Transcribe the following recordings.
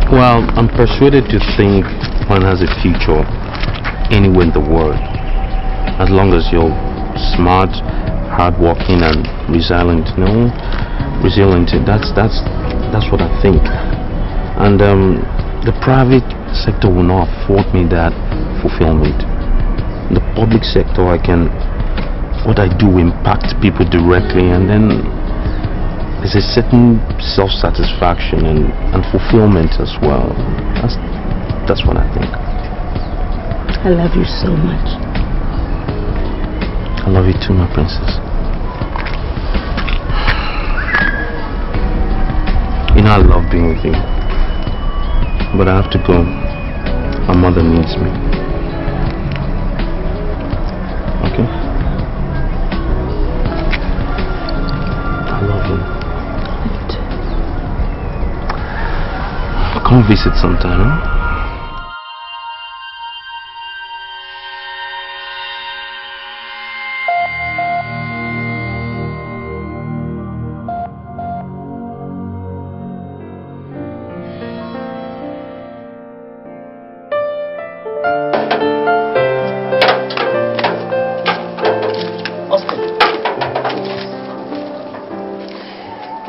Well, I'm persuaded to think one has a future anywhere in the world, as long as you're smart, hardworking, and resilient. Resilient. That's what I think. And the private sector will not afford me that fulfillment. The public sector, what I do impact people directly, and then there's a certain self-satisfaction and fulfillment as well. That's what I think. I love you so much. I love you too, my princess. I love being with you, but I have to go. My mother needs me. Okay? I love you. Come visit sometime, huh?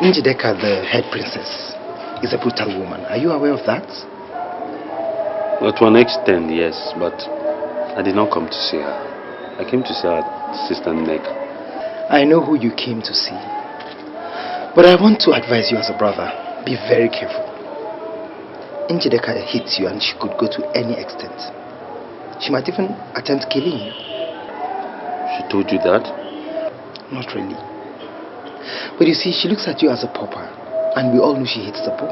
Njideka, the head princess, is a brutal woman. Are you aware of that? Well, to an extent, yes, but I did not come to see her. I came to see her sister Nneka. I know who you came to see. But I want to advise you as a brother, be very careful. Njideka hits you and she could go to any extent. She might even attempt killing you. She told you that? Not really. But you see, she looks at you as a pauper, and we all know she hates the poor.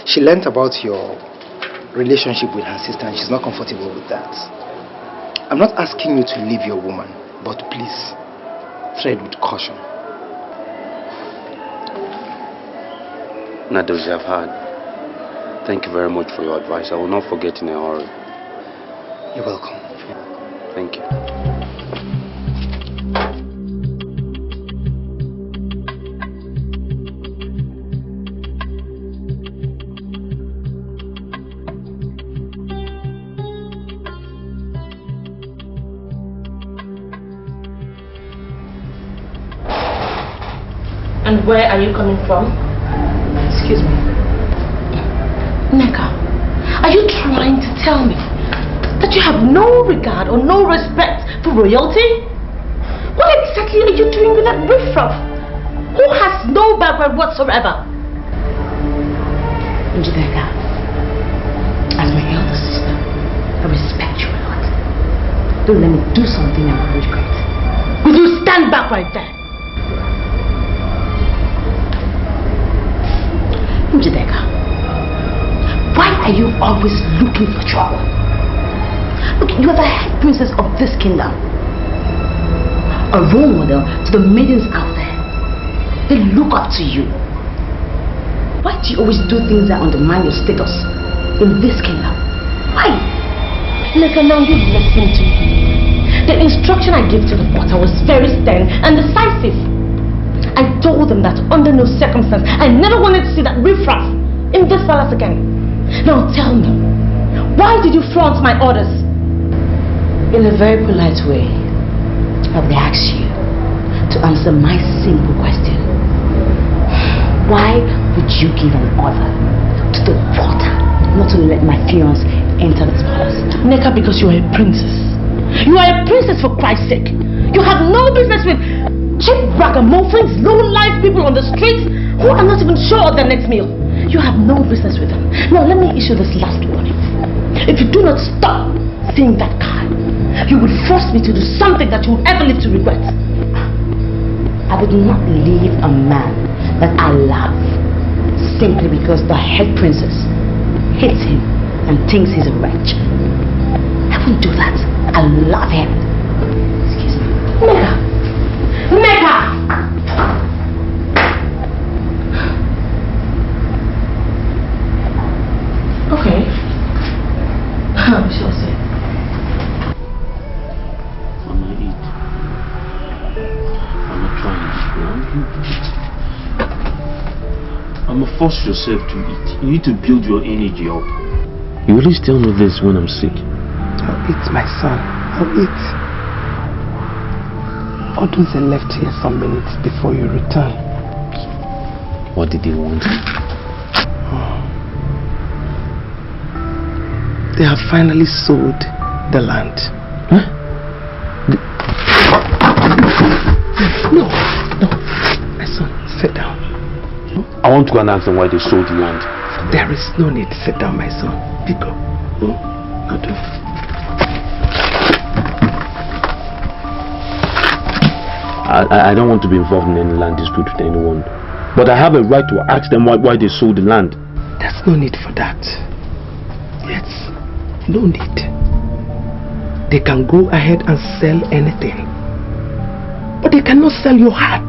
She learnt about your relationship with her sister and she's not comfortable with that. I'm not asking you to leave your woman, but please, tread with caution. Nadozi, I've heard. Thank you very much for your advice. I will not forget in a hurry. You're welcome. Thank you. And where are you coming from? Excuse me. Nneka, are you trying to tell me that you have no regard or no respect for royalty? What exactly are you doing with that riffraff who has no background whatsoever? Njideka, as my elder sister, I respect you a lot. Don't let me do something I will regret. Will you stand back right there? Njideka, why are you always looking for trouble? Look, you are the head princess of this kingdom. A role model to the maidens out there. They look up to you. Why do you always do things that undermine your status in this kingdom? Why? Nneka, now give lesson to you. The instruction I gave to the porter was very stern and decisive. I told them that under no circumstance I never wanted to see that riffraff in this palace again. Now tell me, why did you flaunt my orders? In a very polite way, I will ask you to answer my simple question. Why would you give an order to the porter not to let my fiancé enter this palace? Nneka, because you are a princess. You are a princess, for Christ's sake. You have no business with cheap ragamuffins, low-life people on the streets who are not even sure of their next meal. You have no business with them. Now let me issue this last warning. If you do not stop seeing that card, you will force me to do something that you will ever live to regret. I would not leave a man that I love simply because the head princess hates him and thinks he's a wretch. I wouldn't do that. I love him. Excuse me. Nneka! Nneka! Okay. Shall I say? Mama, eat. I'm not trying. I'm a force yourself to eat. You need to build your energy up. You always tell me this when I'm sick. I'll eat, my son. I'll eat. Odunze left here some minutes before you return. What did he want? They have finally sold the land. Huh? No. My son, sit down. I want to go and ask them why they sold the land. There is no need. Sit down, my son. Pick up. No, do. I don't want to be involved in any land dispute with anyone. But I have a right to ask them why they sold the land. There's no need for that. Yes, no need. They can go ahead and sell anything. But they cannot sell your heart.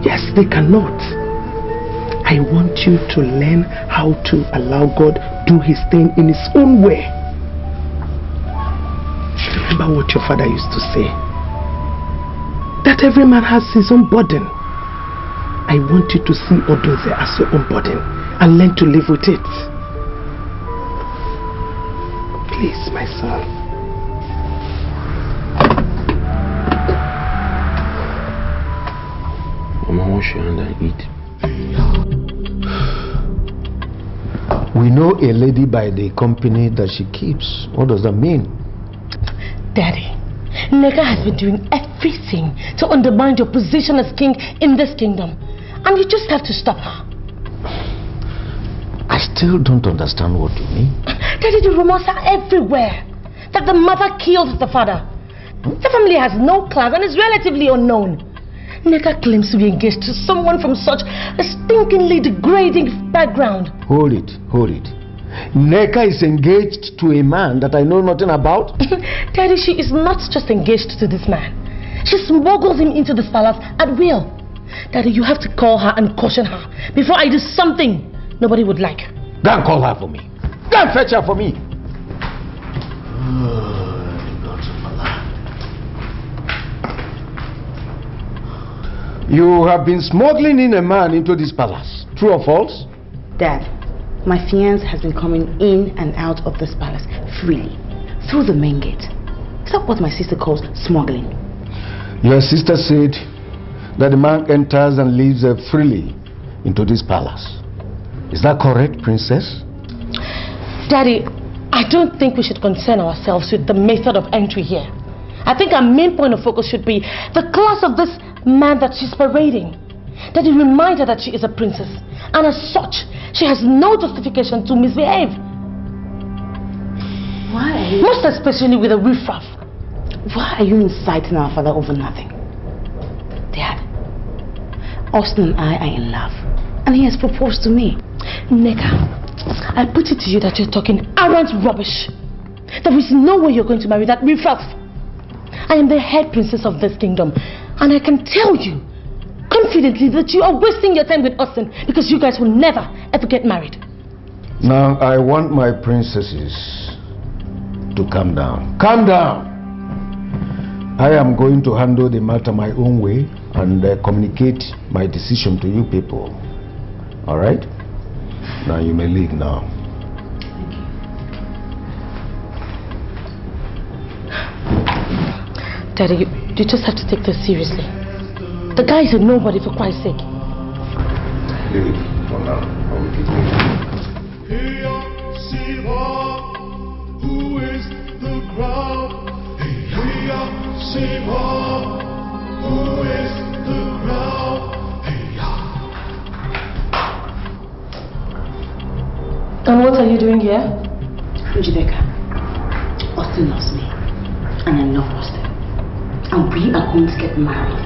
Yes, they cannot. I want you to learn how to allow God do his thing in his own way. Remember what your father used to say. That every man has his own burden. I want you to see Odunze as your own burden and learn to live with it. Please, my son. Mama, wash your hand and eat. We know a lady by the company that she keeps. What does that mean? Daddy, Nneka has been doing everything to undermine your position as king in this kingdom. And you just have to stop her. I still don't understand what you mean. Daddy, the rumors are everywhere that the mother killed the father. The family has no class and is relatively unknown. Nneka claims to be engaged to someone from such a stinkingly degrading background. Hold it. Nneka is engaged to a man that I know nothing about? Daddy, she is not just engaged to this man. She smuggles him into this palace at will. Daddy, you have to call her and caution her before I do something nobody would like. Go and call her for me. Go and fetch her for me. You have been smuggling in a man into this palace. True or false? Dad, my fiancé has been coming in and out of this palace freely, through the main gate. Is that what my sister calls smuggling? Your sister said that the man enters and leaves freely into this palace. Is that correct, Princess? Daddy, I don't think we should concern ourselves with the method of entry here. I think our main point of focus should be the class of this man that she's parading. Daddy, remind her that she is a princess, and as such, she has no justification to misbehave. Why? Most especially with a riffraff. Why are you inciting our father over nothing? Dad, Austin and I are in love, and he has proposed to me. Nneka, I put it to you that you're talking arrant rubbish. There is no way you're going to marry that riffraff. I am the head princess of this kingdom, and I can tell you confidently that you are wasting your time with Austin because you guys will never ever get married. Now, I want my princesses to calm down. Calm down! I am going to handle the matter my own way and communicate my decision to you people. Alright? Now you may leave now. Daddy, you just have to take this seriously. The guy is a nobody, for Christ's sake. Leave it for now. I will keep it. Who is the crowd? Who is the crowd? And what are you doing here? Njideka, Austin loves me, and I love Austin. And we are going to get married.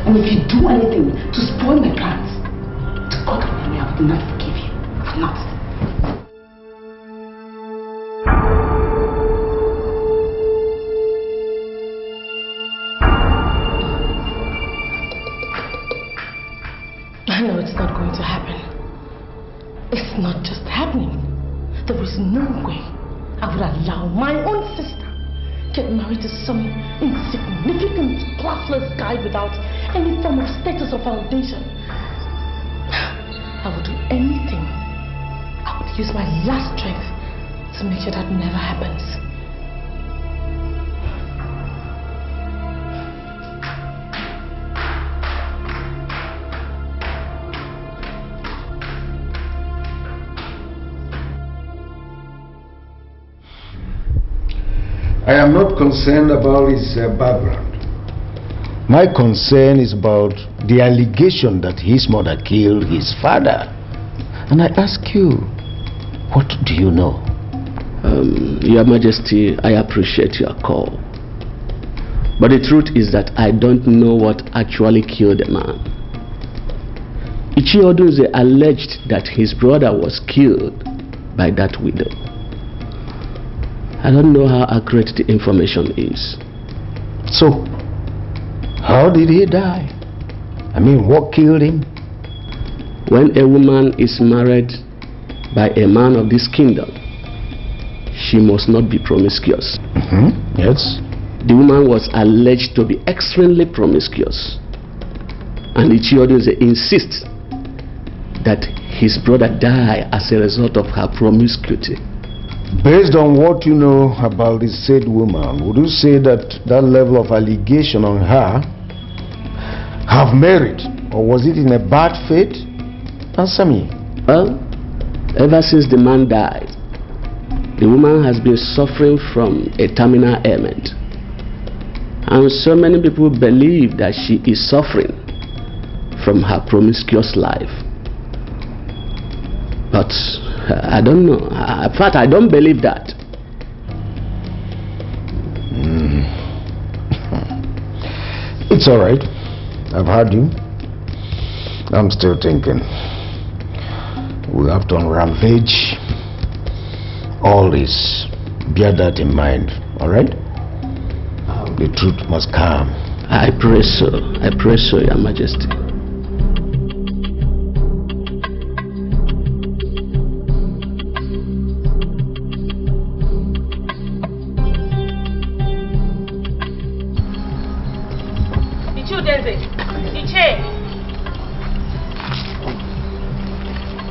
And if you do anything to spoil my plans, to God of me, I will not forgive you. I will not. I know it's not going to happen. It's not just happening. There is no way I would allow my own sister get married to some insignificant, classless guy without any form of status or foundation. I will do anything. I would use my last strength to make sure that never happens. I am not concerned about his background. My concern is about the allegation that his mother killed his father. And I ask you, what do you know? Your Majesty, I appreciate your call. But the truth is that I don't know what actually killed the man. Ichioduze alleged that his brother was killed by that widow. I don't know how accurate the information is. So, how did he die? I mean, what killed him? When a woman is married by a man of this kingdom, she must not be promiscuous. Yes. The woman was alleged to be extremely promiscuous. And Ichioduze insists that his brother died as a result of her promiscuity. Based on what you know about this said woman, would you say that that level of allegation on her have merit, or was it in a bad faith? Answer me. Well, ever since the man died, the woman has been suffering from a terminal ailment. And so many people believe that she is suffering from her promiscuous life. But I don't know. In fact, I don't believe that. It's all right. I've heard you. I'm still thinking. We have to unrampage all this. Bear that in mind, all right? The truth must come. I pray so. I pray so, Your Majesty.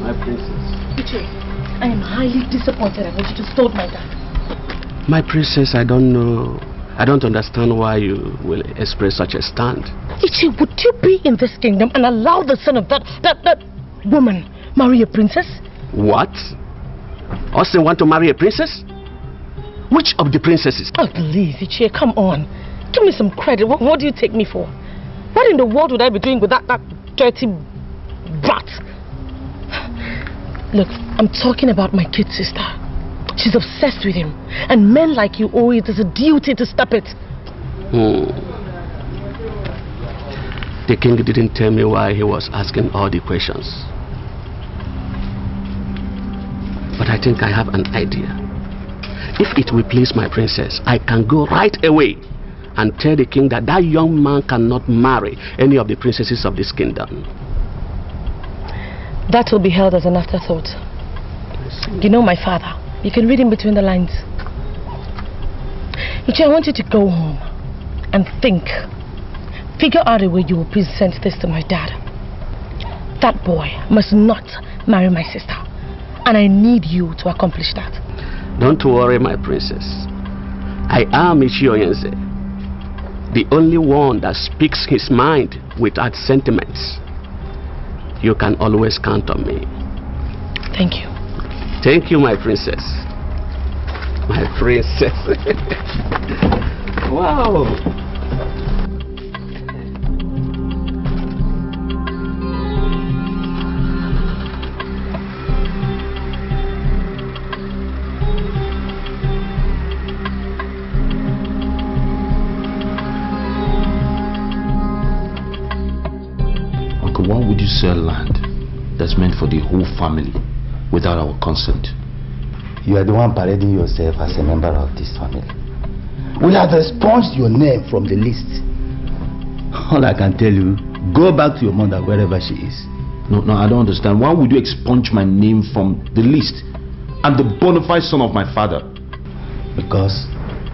My princess. Iche, I am highly disappointed at what you just told my dad. My princess, I don't know. I don't understand why you will express such a stand. Iche, would you be in this kingdom and allow the son of that woman marry a princess? What? Austin want to marry a princess? Which of the princesses? Oh, please, Iche, come on. Give me some credit. What do you take me for? What in the world would I be doing with that dirty brat? Look, I'm talking about my kid sister. She's obsessed with him. And men like you owe it as a duty to stop it. The king didn't tell me why he was asking all the questions. But I think I have an idea. If it will please my princess, I can go right away and tell the king that that young man cannot marry any of the princesses of this kingdom. That will be held as an afterthought. You know my father. You can read in between the lines. Ichi, I want you to go home and think. Figure out a way you will present this to my dad. That boy must not marry my sister. And I need you to accomplish that. Don't worry, my princess. I am Ichie Onyenze, the only one that speaks his mind without sentiments. You can always count on me. Thank you. Thank you, my princess. My princess. Wow. Why would you sell land that's meant for the whole family without our consent? You are the one parading yourself as a member of this family. We have expunged your name from the list. All I can tell you, go back to your mother wherever she is. No, I don't understand. Why would you expunge my name from the list? I'm the bona fide son of my father. Because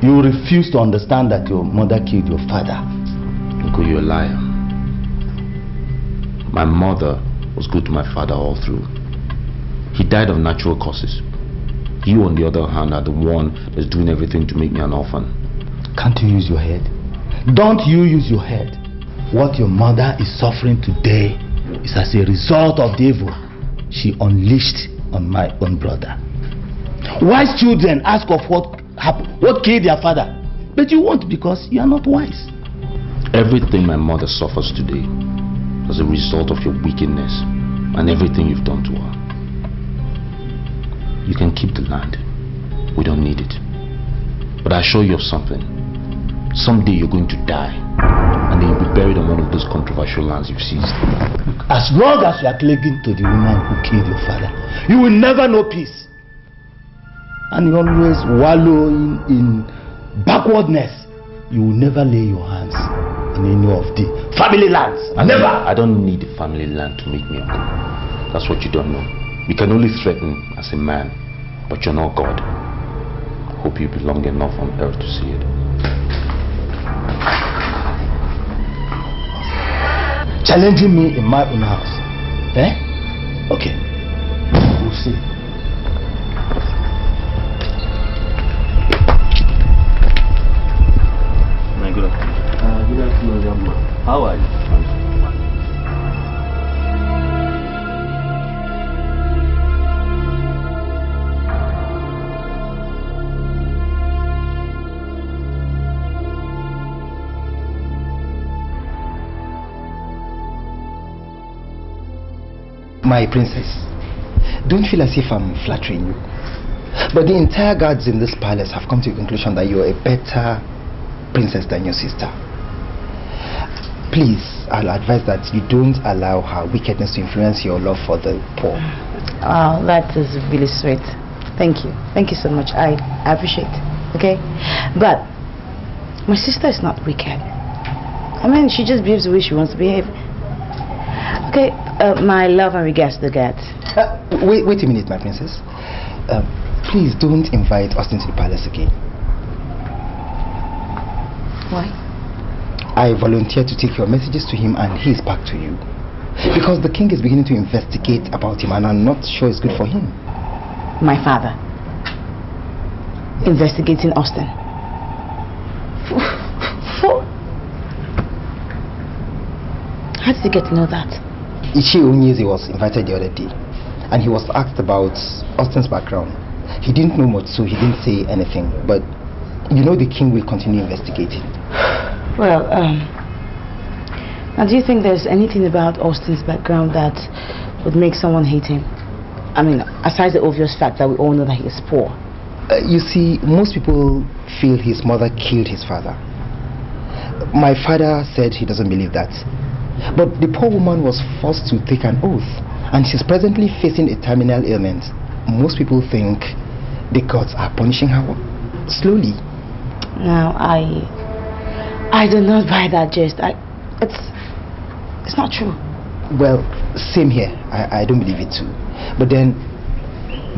you refuse to understand that your mother killed your father. Uncle, you're a liar. My mother was good to my father all through. He died of natural causes. You, on the other hand, are the one that's doing everything to make me an orphan. Can't you use your head? Don't you use your head? What your mother is suffering today is as a result of the evil she unleashed on my own brother. Wise children ask of what happened, what killed their father, but you won't because you are not wise. Everything my mother suffers today is a result of your wickedness and everything you've done to her. You can keep the land. We don't need it. But I assure you of something. Someday you're going to die, and then you'll be buried on one of those controversial lands you've seized. As long as you are clinging to the woman who killed your father, you will never know peace. And you always wallow in backwardness. You will never lay your hands in any of the family lands. Never! I don't need the family land to make me uncle. That's what you don't know. You can only threaten as a man, but you're not God. Hope you belong enough on earth to see it. Challenging me in my own house. Eh? Okay. We'll see. Good afternoon. Good afternoon, young man. How are you? My princess, don't feel as if I'm flattering you. But the entire guards in this palace have come to the conclusion that you're a better princess than your sister. Please, I'll advise that you don't allow her wickedness to influence your love for the poor. Oh, that is really sweet. Thank you. Thank you so much. I appreciate it. Okay? But my sister is not wicked. I mean, she just behaves the way she wants to behave. Okay, my love and regards to the guards. Wait a minute, my princess. Please don't invite Austin to the palace again. Why? I volunteered to take your messages to him and he's back to you. Because the king is beginning to investigate about him and I'm not sure it's good for him. My father. Investigating Austin. How did you get to know that? Ichi Onyeze was invited the other day and he was asked about Austin's background. He didn't know much, so he didn't say anything, but you know the king will continue investigating. Well, now do you think there's anything about Austin's background that would make someone hate him? I mean, aside the obvious fact that we all know that he is poor. You see, most people feel his mother killed his father. My father said he doesn't believe that. But the poor woman was forced to take an oath and she's presently facing a terminal ailment. Most people think the gods are punishing her slowly. Now, I do not buy that gist. It's not true. Well, same here. I don't believe it too. But then,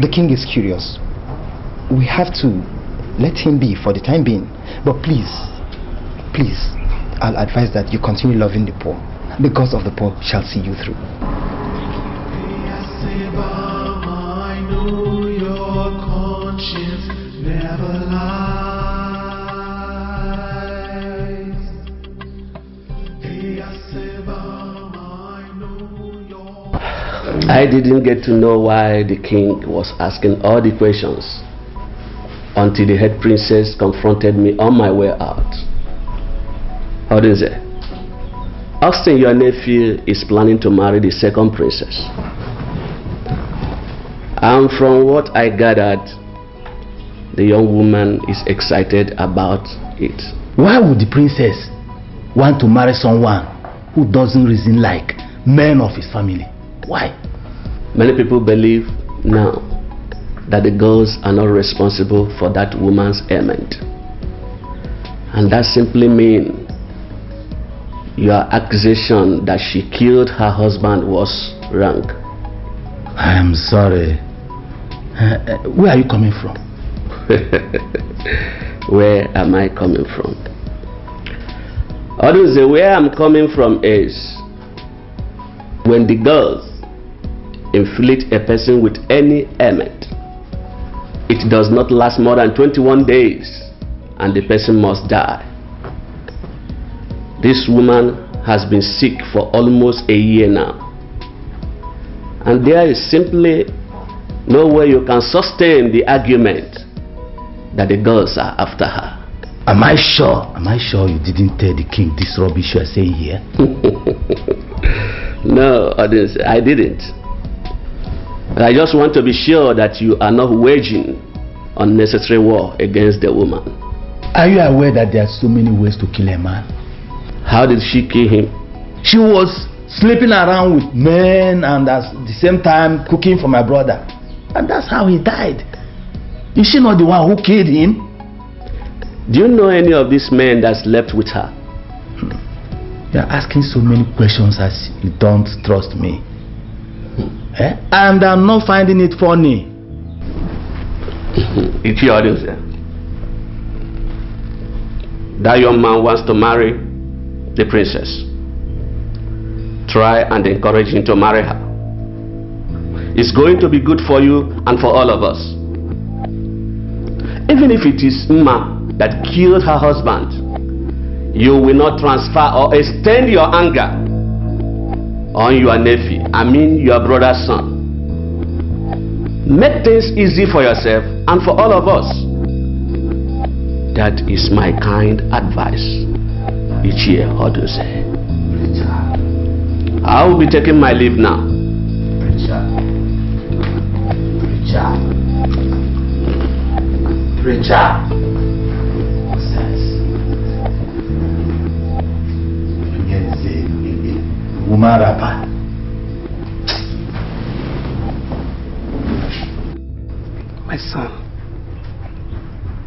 the king is curious. We have to let him be for the time being. But please, I'll advise that you continue loving the poor. The gods of the poor shall see you through. I know your conscience never lies. I didn't get to know why the king was asking all the questions until the head princess confronted me on my way out. How is it? Austin, your nephew, is planning to marry the second princess. And from what I gathered, the young woman is excited about it. Why would the princess want to marry someone who doesn't reason like men of his family? Why? Many people believe now that the girls are not responsible for that woman's ailment. And that simply means your accusation that she killed her husband was wrong. I am sorry. Where are you coming from? Where am I coming from? Where I'm coming from is when the girls inflict a person with any ailment, it does not last more than 21 days and the person must die. This woman has been sick for almost a year now, and there is simply no way you can sustain the argument that the girls are after her. Am I sure you didn't tell the king this rubbish you are saying here? No, I didn't. But I just want to be sure that you are not waging unnecessary war against the woman. Are you aware that there are so many ways to kill a man? How did she kill him? She was sleeping around with men and at the same time cooking for my brother. And that's how he died. Is she not the one who killed him? Do you know any of these men that slept with her? You're asking so many questions as you don't trust me. And I'm not finding it funny. It's your audience there. That young man wants to marry the princess. Try and encourage him to marry her. It's going to be good for you and for all of us. Even if it is Mma that killed her husband, you will not transfer or extend your anger on your nephew, your brother's son. Make things easy for yourself and for all of us. That is my kind advice. Ichie Odose. I will be taking my leave now. Preacher. Woman rapper. My son,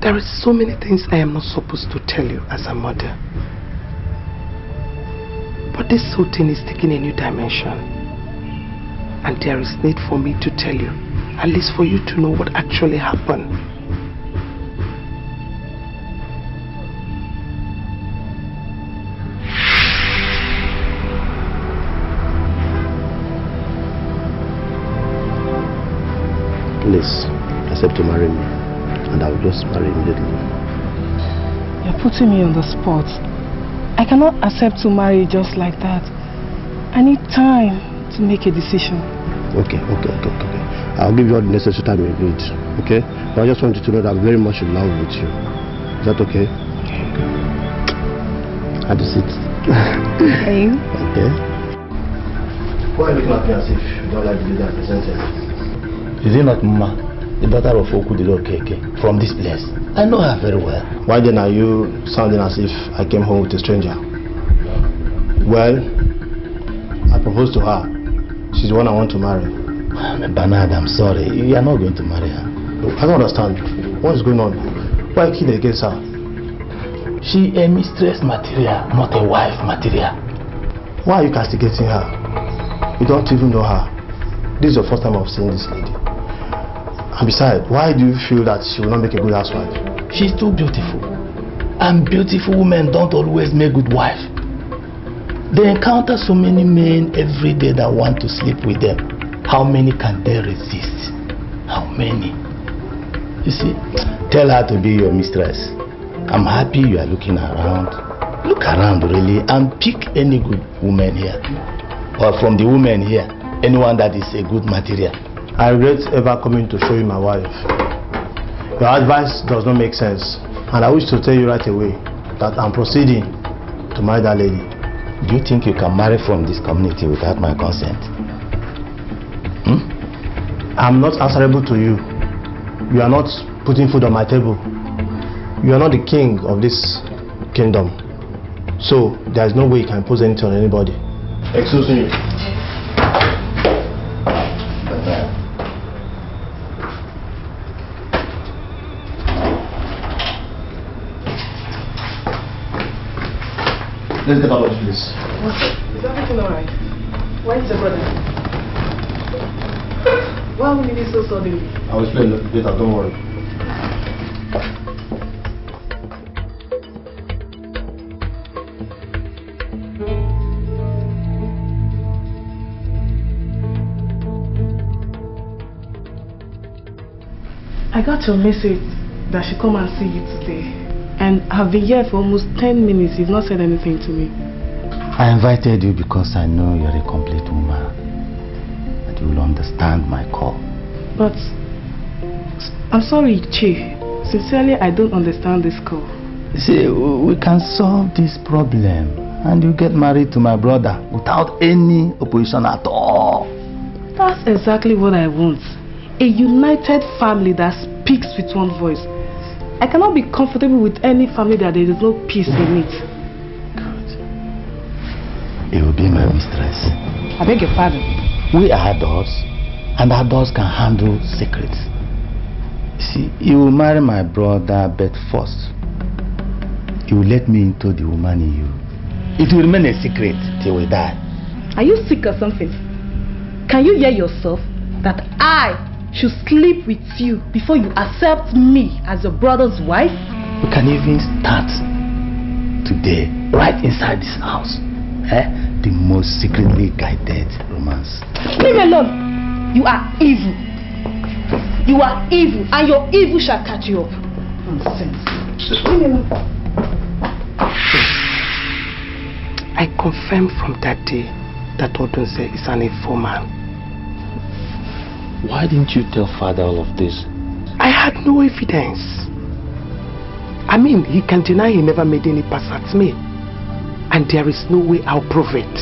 there is so many things I am not supposed to tell you as a mother. But this whole thing is taking a new dimension. And there is need for me to tell you, at least for you to know what actually happened. Please, accept to marry me, and I will just marry immediately. You're putting me on the spot. I cannot accept to marry just like that. I need time to make a decision. Okay. I'll give you all the necessary time you need, okay? But I just want you to know that I'm very much in love with you. Is that okay? Have a seat. Okay. Okay. Why are you looking at me as if you don't like the leader I presented? Is it not Mma, the daughter of Okudilo Okeke, from this place? I know her very well. Why then are you sounding as if I came home with a stranger? Well, I proposed to her. She's the one I want to marry. Bernard, I'm sorry. You are not going to marry her. I don't understand. What is going on? Why kill against her? She a mistress material, not a wife material. Why are you castigating her? You don't even know her. This is your first time of seeing this lady. And besides, why do you feel that she will not make a good housewife? She's too beautiful. And beautiful women don't always make good wives. They encounter so many men every day that want to sleep with them. How many can they resist? How many? You see, tell her to be your mistress. I'm happy you are looking around. Look around really and pick any good woman here. Or from the women here, anyone that is a good material. I regret ever coming to show you my wife. Your advice does not make sense, and I wish to tell you right away that I'm proceeding to marry that lady. Do you think you can marry from this community without my consent? I'm not answerable to you. You are not putting food on my table. You are not the king of this kingdom. So there is no way you can impose anything on anybody. Excuse me. Let's get out of this place. Is everything alright? Where is the brother? Why will you be so sudden? I will explain later, don't worry. I got your message that she come and see you today. And I've been here for almost 10 minutes. You've not said anything to me. I invited you because I know you're a complete woman. And you will understand my call. But I'm sorry, Chi. Sincerely, I don't understand this call. You see, we can solve this problem and you get married to my brother without any opposition at all. That's exactly what I want. A united family that speaks with one voice. I cannot be comfortable with any family that there is no peace in it. Good. You will be my mistress. I beg your pardon. We are adults, and adults can handle secrets. See, you will marry my brother, but first, you will let me into the woman in you. It will remain a secret till we die. Are you sick or something? Can you hear yourself that I should sleep with you before you accept me as your brother's wife? We can even start today, right inside this house. The most secretly guided romance. Leave me alone. You are evil. You are evil, and your evil shall catch you up. Nonsense. Leave me alone. I confirm from that day that Odunze is an evil man. Why didn't you tell father all of this? I had no evidence. I mean, he can deny he never made any pass at me. And there is no way I'll prove it.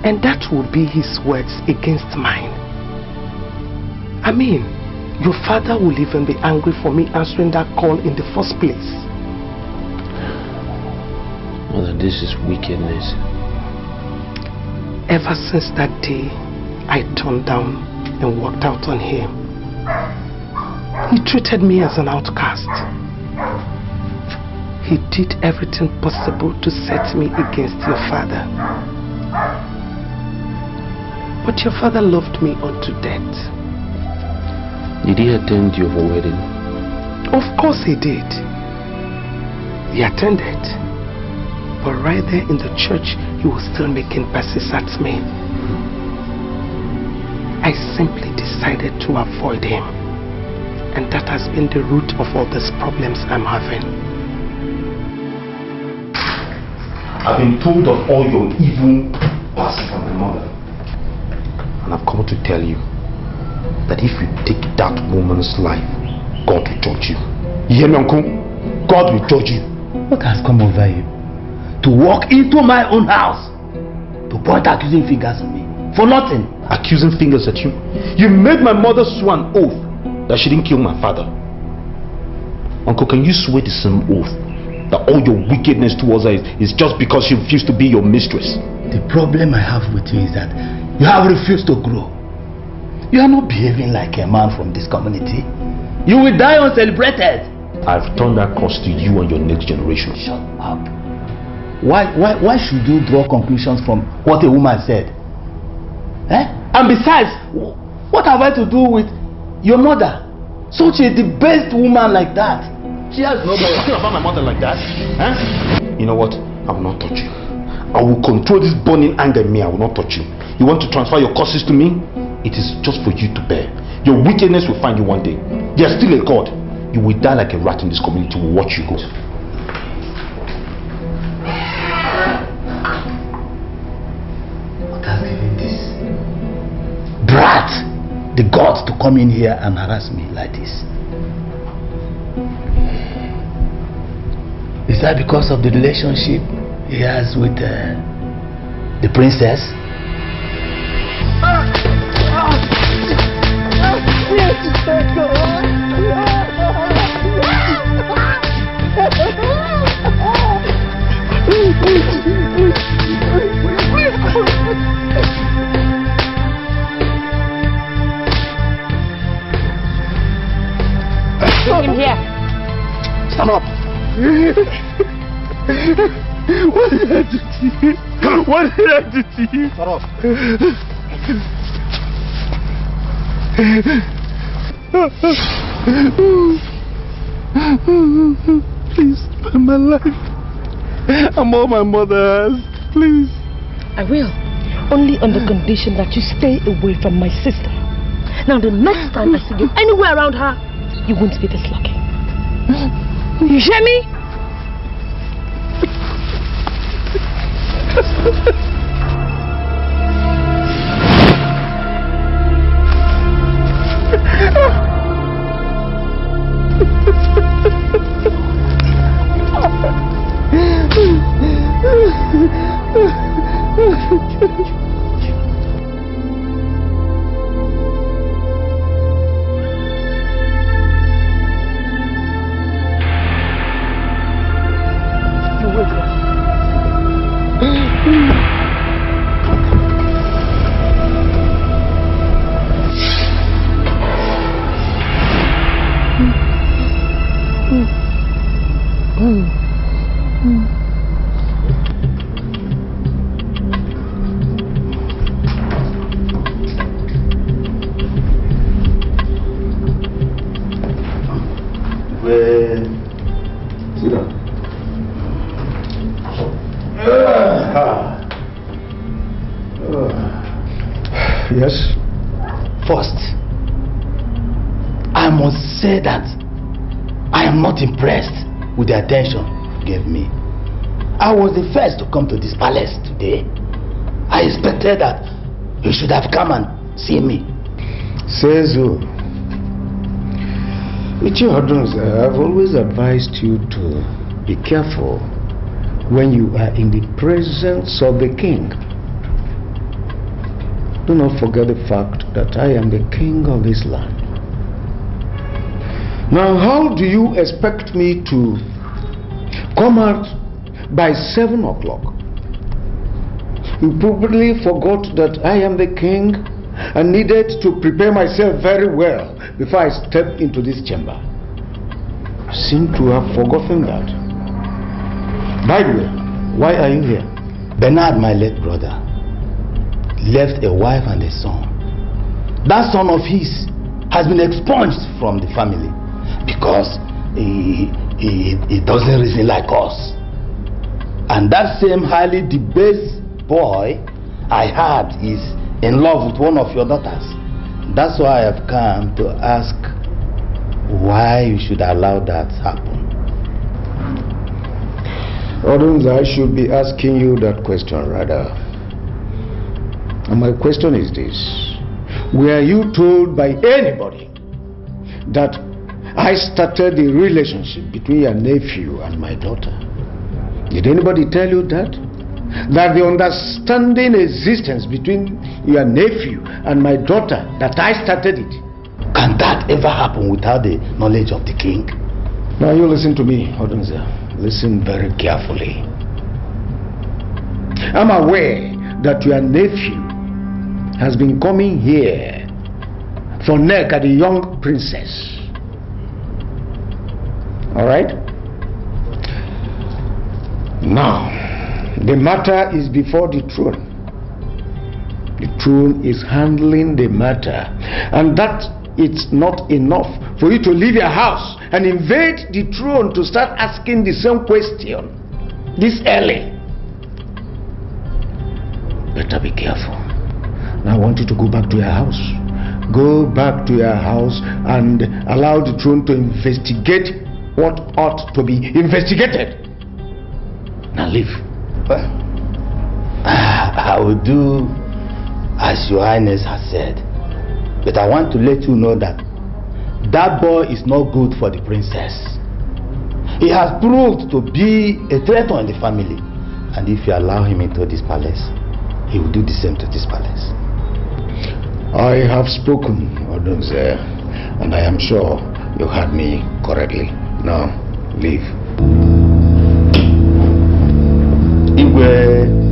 And that will be his words against mine. I mean, your father will even be angry for me answering that call in the first place. Mother, this is wickedness. Ever since that day, I turned down and walked out on him. He treated me as an outcast. He did everything possible to set me against your father. But your father loved me unto death. Did he attend your wedding? Of course he did. He attended. But right there in the church, he was still making passes at me. I simply decided to avoid him. And that has been the root of all these problems I'm having. I've been told of all your evil past from my mother. And I've come to tell you that if you take that woman's life, God will judge you. You hear me, uncle? God will judge you. What has come over you? To walk into my own house, to point accusing fingers at me, for nothing. Accusing fingers at you? You made my mother swear an oath that she didn't kill my father. Uncle, can you swear the same oath that all your wickedness towards her is just because she refused to be your mistress? The problem I have with you is that you have refused to grow. You are not behaving like a man from this community. You will die uncelebrated. I've turned that curse to you and your next generation. Shut up. Why should you draw conclusions from what a woman said? And besides, what have I to do with your mother? Such a debased woman like that. She has no talking about my mother like that. You know what? I will not touch you. I will control this burning anger in me. I will not touch you. You want to transfer your curses to me? It is just for you to bear. Your wickedness will find you one day. There's still a God. You will die like a rat in this community. We'll watch you go. What has given this brat the guts to come in here and harass me like this? Is that because of the relationship he has with the princess? Bring him here. Stand up. What did I do to you? What did I do to you? Stand up. Please spare my life. I'm all my mother has. Please. I will. Only on the condition that you stay away from my sister. Now the next time I see you anywhere around her, you won't be this lucky. You hear me? Yes? First, I must say that I am not impressed with the attention you gave me. I was the first to come to this palace today. I expected that you should have come and seen me. Sezu, I've always advised you to be careful when you are in the presence of the king. Do not forget the fact that I am the king of this land. Now, how do you expect me to come out by 7 o'clock? You probably forgot that I am the king and needed to prepare myself very well before I step into this chamber. You seem to have forgotten that. By the way, why are you here? Bernard, my late brother, left a wife and a son. That son of his has been expunged from the family because he doesn't reason like us. And that same highly debased boy I heard is in love with one of your daughters. That's why I have come to ask why you should allow that happen. Odunze, I should be asking you that question rather. And my question is this: were you told by anybody that I started the relationship between your nephew and my daughter? Did anybody tell you that? That the understanding existence between your nephew and my daughter, that I started it? Can that ever happen without the knowledge of the king? Now you listen to me, Odunze. Listen very carefully. I'm aware that your nephew has been coming here for neck at the young princess. Alright? Now, the matter is before the throne. The throne is handling the matter, and that it's not enough for you to leave your house and invade the throne to start asking the same question this early. Better be careful. Now I want you to go back to your house. Go back to your house and allow the throne to investigate what ought to be investigated. Now leave. Well, I will do as your highness has said. But I want to let you know that that boy is not good for the princess. He has proved to be a threat on the family. And if you allow him into this palace, he will do the same to this palace. I have spoken, Odunze, and I am sure you heard me correctly. Now, leave. Igwe.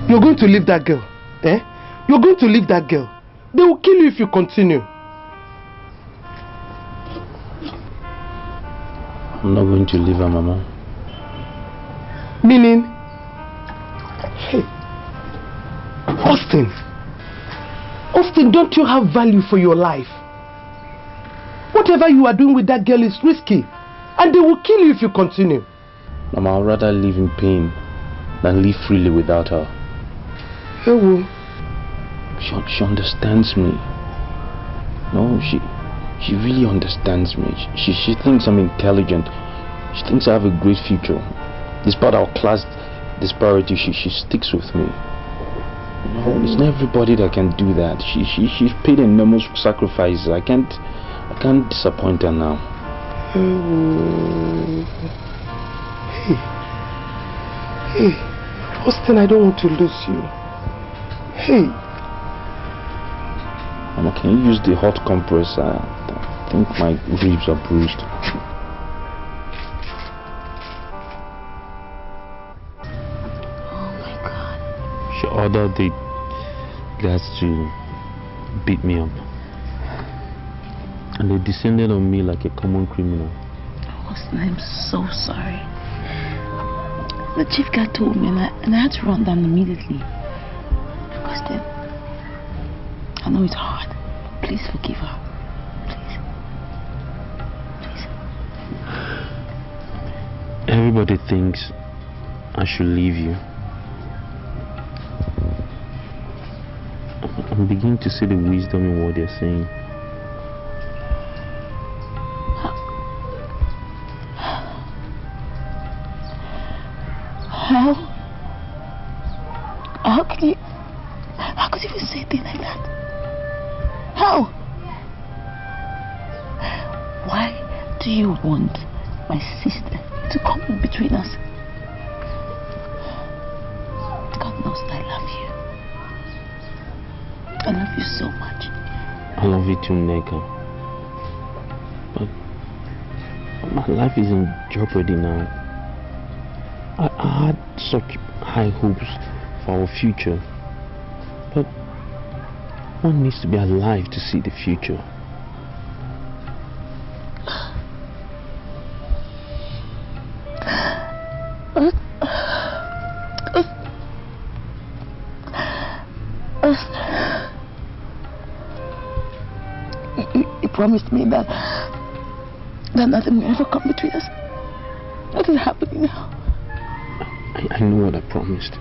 You're going to leave that girl, eh? You're going to leave that girl. They will kill you if you continue. I'm not going to leave her, Mama. Meaning? Hey, Austin, don't you have value for your life? Whatever you are doing with that girl is risky, and they will kill you if you continue. Mama, I'd rather live in pain than live freely without her. Who? She understands me. No, she really understands me. She thinks I'm intelligent. She thinks I have a great future. Despite our class disparity, she sticks with me. No, it's not everybody that can do that. She's paid enormous sacrifices. I can't disappoint her now. Hey, Austin, I don't want to lose you. Hey. Mama, can you use the hot compress? I think my ribs are bruised. Oh my God. She ordered the guards to beat me up. And they descended on me like a common criminal. Austin, I'm so sorry. The chief guard told me and I had to run down immediately. Austin, I know it's hard. Please forgive her. Please. Everybody thinks I should leave you. I'm beginning to see the wisdom in what they're saying. How could you say things like that? How? Why do you want my sister to come in between us? God knows I love you. I love you so much. I love you too, Nneka. But my life is in jeopardy now. I had such high hopes for our future. But one needs to be alive to see the future. You promised me that nothing will ever come between us. What is happening now? I know what I promised.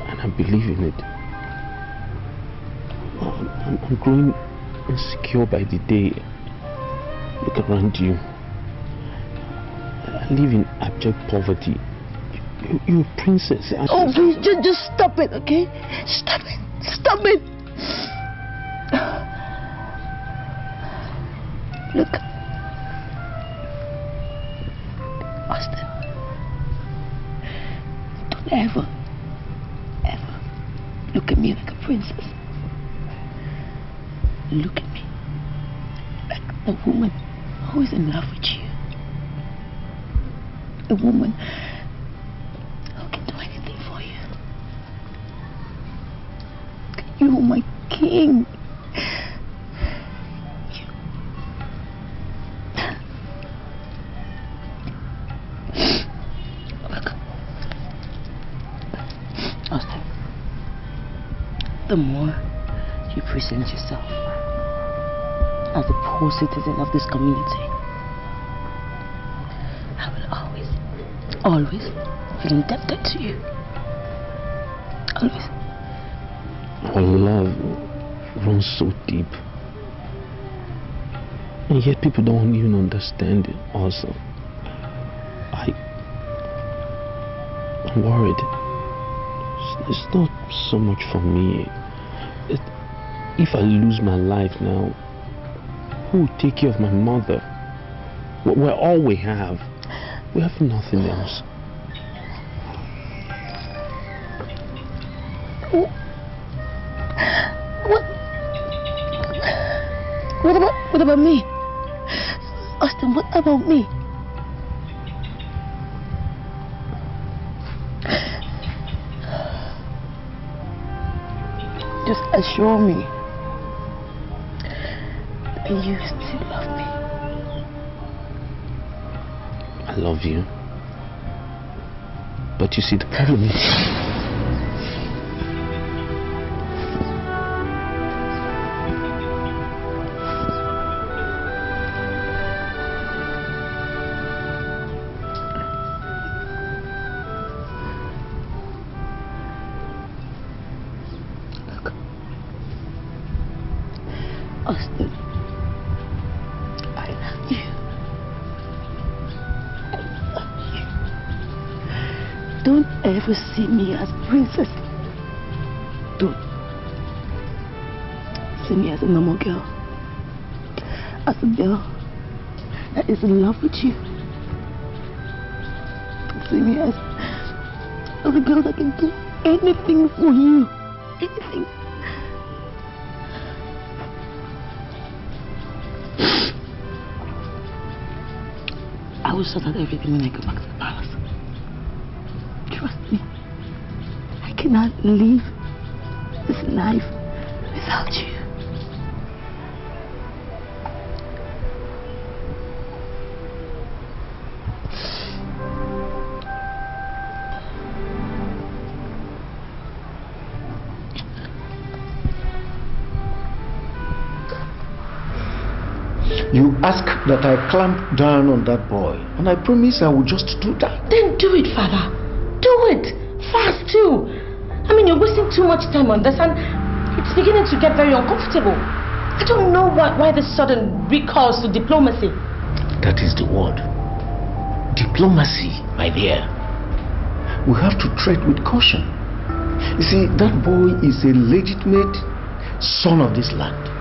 And I believe in it. I'm growing insecure by the day. Look around you. I live in abject poverty. You're a princess. Oh, please, just stop it, okay? Stop it. Stop it. Look. Austin. Don't ever look at me like a princess. Look at me like the woman who is in love with you. A woman who can do anything for you. You're my king. Austin, the more you present yourself as a poor citizen of this community, I will always feel indebted to you. Always. Our love runs so deep. And yet people don't even understand it also. I'm worried. It's not so much for me. If I lose my life now, who will take care of my mother? We're all we have. We have nothing else. What about me? Austin, what about me? Just assure me that you still love me. I love you. But you see, the problem is... Austin, I love you. I love you. Don't ever see me as princess. Don't. See me as a normal girl. As a girl that is in love with you. See me as a girl that can do anything for you. Anything. I will sort out everything when I go back to the palace. Trust me. I cannot live this life without you. You ask that I clamp down on that boy, and I promise I will just do that. Then do it, Father. Do it. Fast too. I mean, you're wasting too much time on this, and it's beginning to get very uncomfortable. I don't know why this sudden recourse to diplomacy. That is the word. Diplomacy, my dear. We have to tread with caution. You see, that boy is a legitimate son of this land.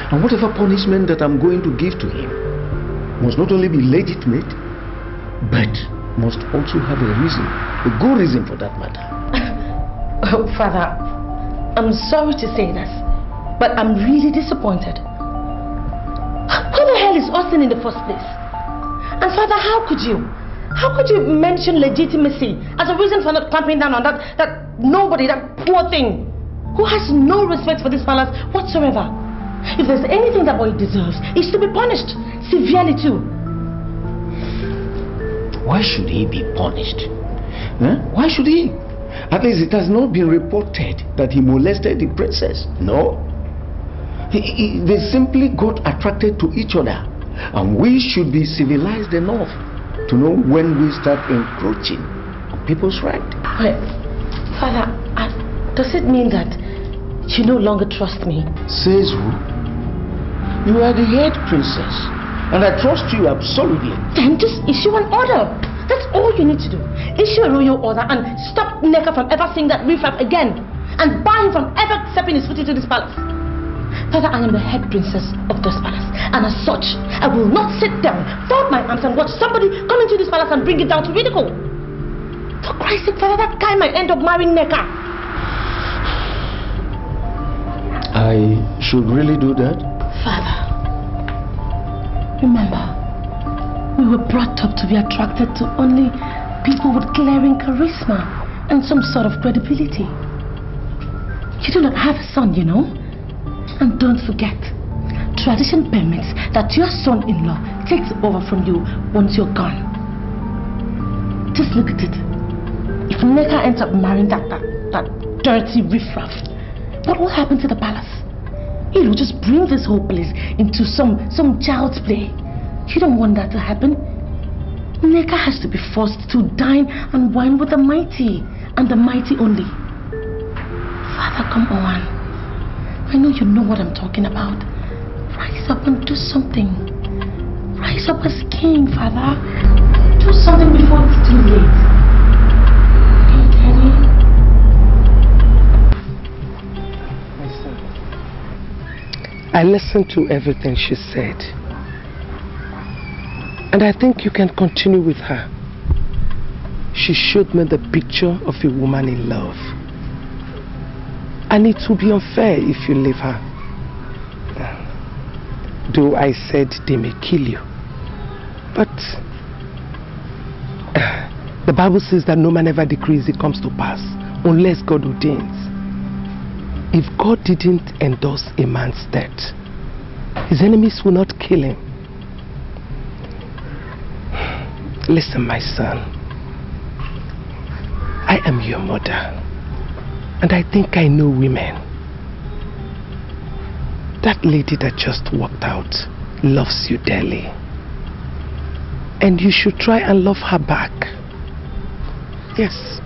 And whatever punishment that I'm going to give to him must not only be legitimate, but must also have a reason, a good reason for that matter. Oh, Father, I'm sorry to say this, but I'm really disappointed. Who the hell is Austin in the first place? And Father, how could you mention legitimacy as a reason for not clamping down on that nobody, that poor thing, who has no respect for this palace whatsoever? If there's anything that boy deserves, he's to be punished severely too. Why should he be punished? Huh? Why should he? At least it has not been reported that he molested the princess. No. They simply got attracted to each other. And we should be civilized enough to know when we start encroaching on people's rights. Wait, Father, does it mean that you no longer trust me? Says who? You are the head princess, and I trust you absolutely. Then just issue an order. That's all you need to do. Issue a royal order and stop Nneka from ever seeing that riffraff again, and bar him from ever stepping his foot into this palace. Father, I am the head princess of this palace, and as such, I will not sit down, fold my arms, and watch somebody come into this palace and bring it down to ridicule. For Christ's sake, Father, that guy might end up marrying Nneka. I should really do that? Father, remember, we were brought up to be attracted to only people with glaring charisma and some sort of credibility. You do not have a son, you know. And don't forget, tradition permits that your son-in-law takes over from you once you're gone. Just look at it. If Nneka ends up marrying that dirty riffraff, what will happen to the palace? It will just bring this whole place into some child's play. You don't want that to happen. Nneka has to be forced to dine and wine with the mighty, and the mighty only. Father, come on. I know you know what I'm talking about. Rise up and do something. Rise up as king, Father. Do something before it's too late. Okay, Daddy? I listened to everything she said. And I think you can continue with her. She showed me the picture of a woman in love. And it would be unfair if you leave her. Though I said they may kill you. But the Bible says that no man ever decrees it comes to pass unless God ordains. If God didn't endorse a man's death, his enemies will not kill him. Listen, my son. I am your mother. And I think I know women. That lady that just walked out loves you dearly. And you should try and love her back. Yes.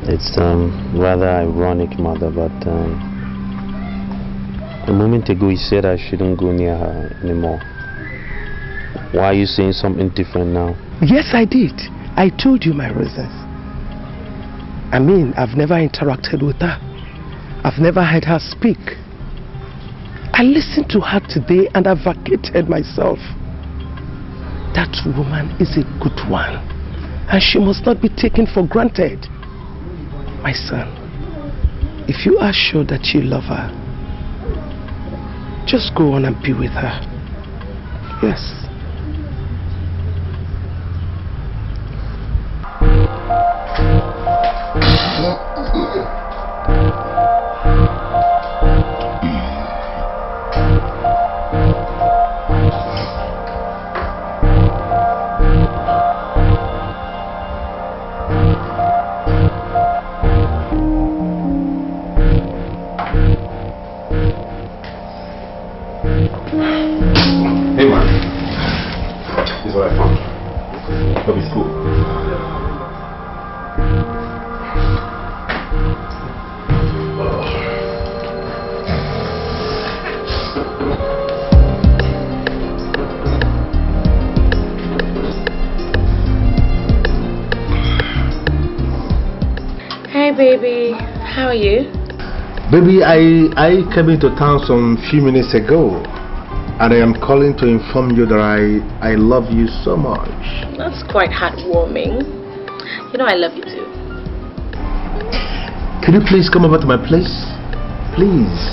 It's rather ironic, Mother, but A moment ago you said I shouldn't go near her anymore. Why are you saying something different now? Yes, I did. I told you my reasons. I mean, I've never interacted with her. I've never heard her speak. I listened to her today and I vacated myself. That woman is a good one, and she must not be taken for granted. My son, if you are sure that you love her, just go on and be with her. Yes. Hey man, this is what I found. Hope it's cool. Hey baby, how are you? Baby, I came into town some few minutes ago, and I am calling to inform you that I love you so much. That's quite heartwarming. You know I love you too. Could you please come over to my place? Please.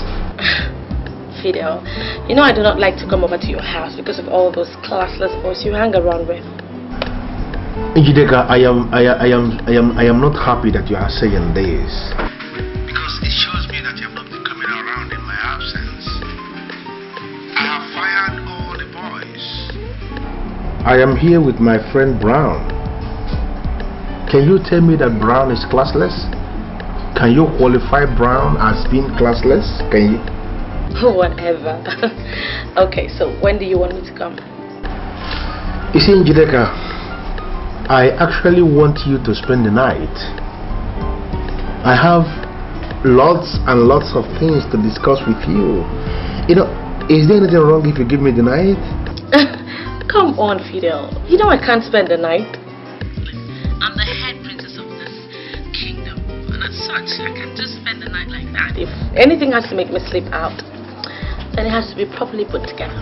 Fidel, you know I do not like to come over to your house because of all those classless boys you hang around with. Njideka, I am not happy that you are saying this, because it shows me that you have not been coming around in my absence. I have fired all the boys. I am here with my friend Brown. Can you tell me that Brown is classless? Can you qualify Brown as being classless? Can you? Whatever. Okay, so when do you want me to come? You see, Njideka, I actually want you to spend the night. I have lots and lots of things to discuss with you. You know, is there anything wrong if you give me the night? Come on, Fidel. You know I can't spend the night. I'm the head princess of this kingdom, and as such, I can't just spend the night like that. If anything has to make me sleep out, then it has to be properly put together.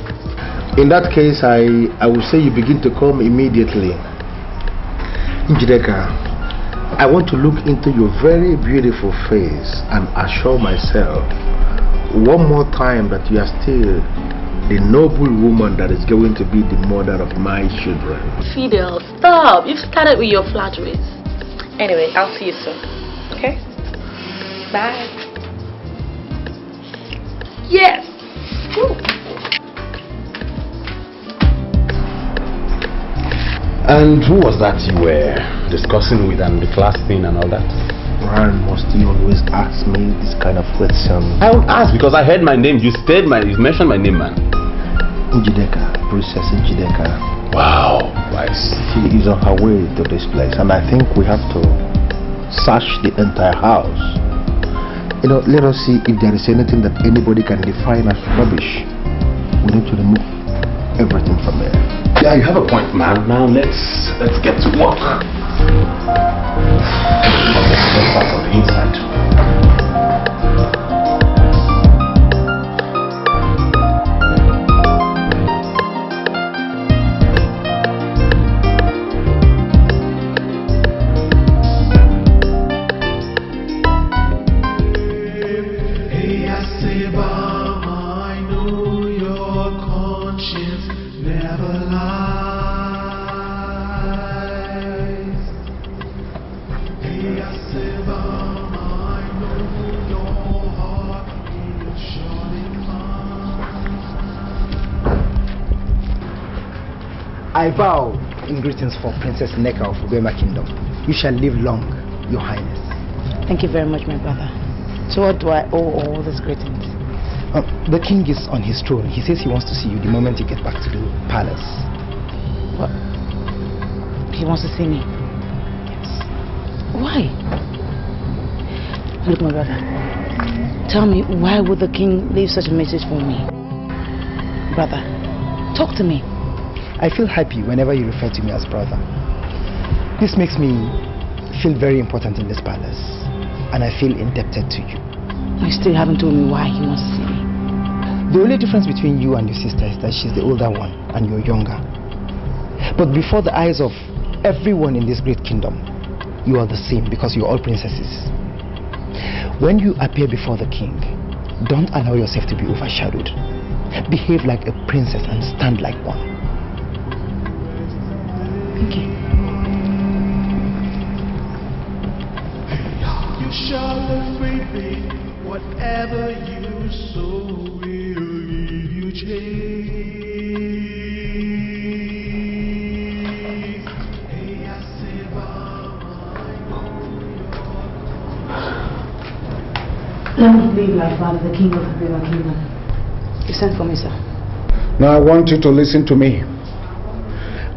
In that case, I will say you begin to come immediately. Njideka, I want to look into your very beautiful face and assure myself one more time that you are still the noble woman that is going to be the mother of my children. Fidel, stop. You've started with your flatteries. Anyway, I'll see you soon. Okay? Bye. Yes! Woo. And who was that you were discussing with and the class thing and all that? Brian, must you always ask me this kind of question? I won't ask because I heard my name. You mentioned my name, man. Njideka, Princess Njideka. Wow, nice. She is on her way to this place, and I think we have to search the entire house. You know, let us see if there is anything that anybody can define as rubbish. We need to remove everything from there. Yeah, you have a point, man. Now let's get to work. Let's start on the inside. I bow in greetings for Princess Nneka of Ugema Kingdom. You shall live long, Your Highness. Thank you very much, my brother. So what do I owe all these greetings? The king is on his throne. He says he wants to see you the moment you get back to the palace. What? He wants to see me? Yes. Why? Look, my brother. Tell me, why would the king leave such a message for me? Brother, talk to me. I feel happy whenever you refer to me as brother. This makes me feel very important in this palace, and I feel indebted to you. You still haven't told me why he wants to see me. The only difference between you and your sister is that she's the older one and you're younger. But before the eyes of everyone in this great kingdom, you are the same because you're all princesses. When you appear before the king, don't allow yourself to be overshadowed. Behave like a princess and stand like one. Thank you. You shall afraid me, whatever you sow will give you change. Let me leave my father, the king of the Bema kingdom. You sent for me, sir. Now I want you to listen to me.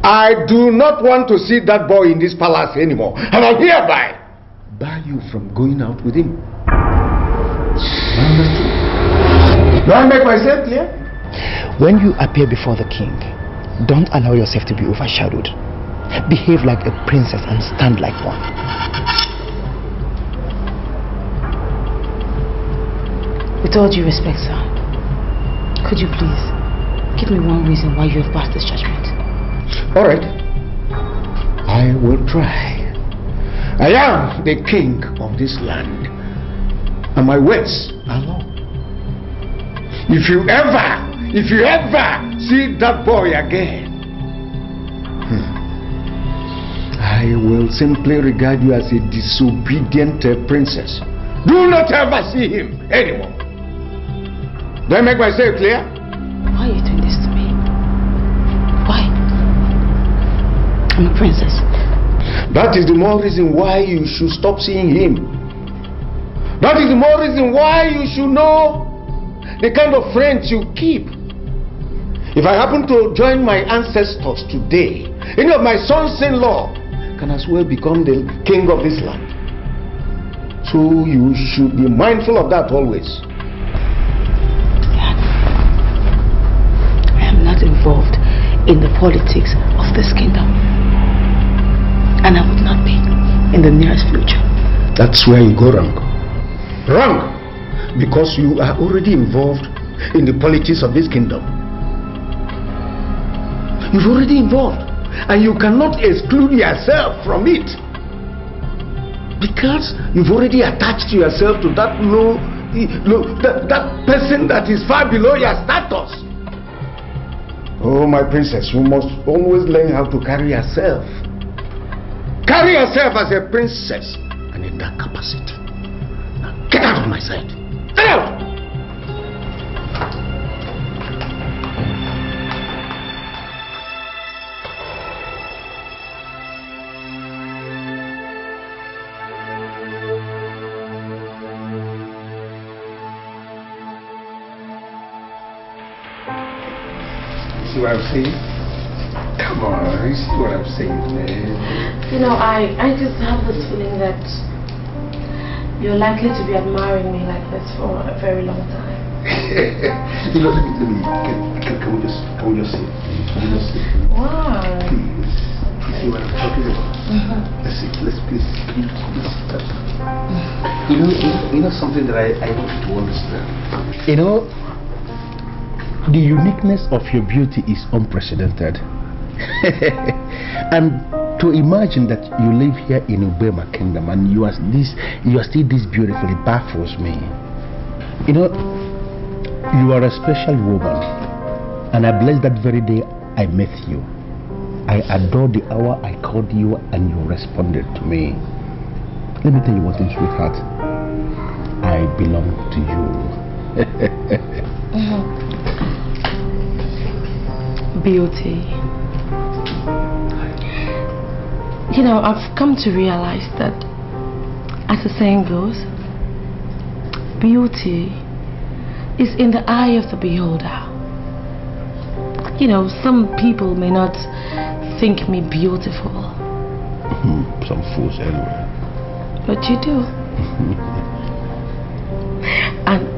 I do not want to see that boy in this palace anymore, and I hereby bar you from going out with him. Do I make myself clear? When you appear before the king, don't allow yourself to be overshadowed. Behave like a princess and stand like one. With all due respect, sir, could you please give me one reason why you have passed this judgment? All right. I will try. I am the king of this land, and my words are law. If you ever see that boy again, I will simply regard you as a disobedient princess. Do not ever see him anymore. Do I make myself clear? Why are you doing this to me? Why? I'm a princess. That is the more reason why you should stop seeing him. That is the more reason why you should know the kind of friends you keep. If I happen to join my ancestors today, any of my sons-in-law can as well become the king of this land. So you should be mindful of that always. I am not involved in the politics of this kingdom, and I would not be in the nearest future. That's where you go wrong. Wrong, because you are already involved in the politics of this kingdom. You've already involved, and you cannot exclude yourself from it, because you've already attached yourself to that that person that is far below your status. Oh, my princess, you must always learn how to carry yourself. Carry yourself as a princess, and in that capacity. Now get out of my sight. Get out! See what I'm saying? Come on, you see what I'm saying, man? You know, I just have this feeling that you're likely to be admiring me like this for a very long time. You know, can we just see? Can we just see? Wow. Please. You see what I'm talking about? Let's see, let's please. You know something that I want you to understand. You know, the uniqueness of your beauty is unprecedented. And to imagine that you live here in Ubema Kingdom and you are still this beautifully baffles me. You know, you are a special woman, and I bless that very day I met you. I adore the hour I called you and you responded to me. Let me tell you one thing, sweetheart. I belong to you. Beauty. You know, I've come to realize that, as the saying goes, beauty is in the eye of the beholder. You know, some people may not think me beautiful. Some fools anyway. But you do. And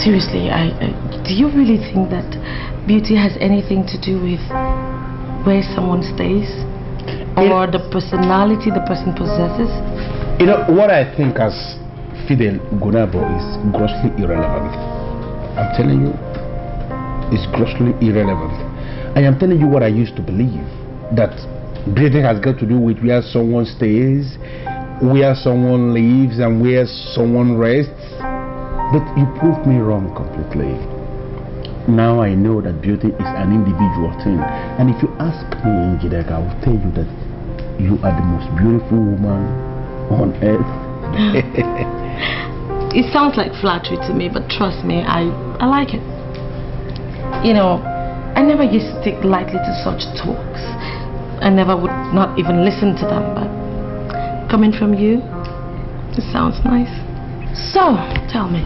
seriously, do you really think that beauty has anything to do with where someone stays? Or the personality the person possesses? You know, what I think as Fidel Gunabo is grossly irrelevant. I'm telling you, it's grossly irrelevant. I am telling you what I used to believe, that beauty has got to do with where someone stays, where someone lives, and where someone rests. But you proved me wrong completely. Now I know that beauty is an individual thing. And if you ask me, Njideka, I will tell you that you are the most beautiful woman on earth. It sounds like flattery to me, but trust me, I like it. You know, I never used to take lightly to such talks. I never would not even listen to them, but coming from you, it sounds nice. So, tell me,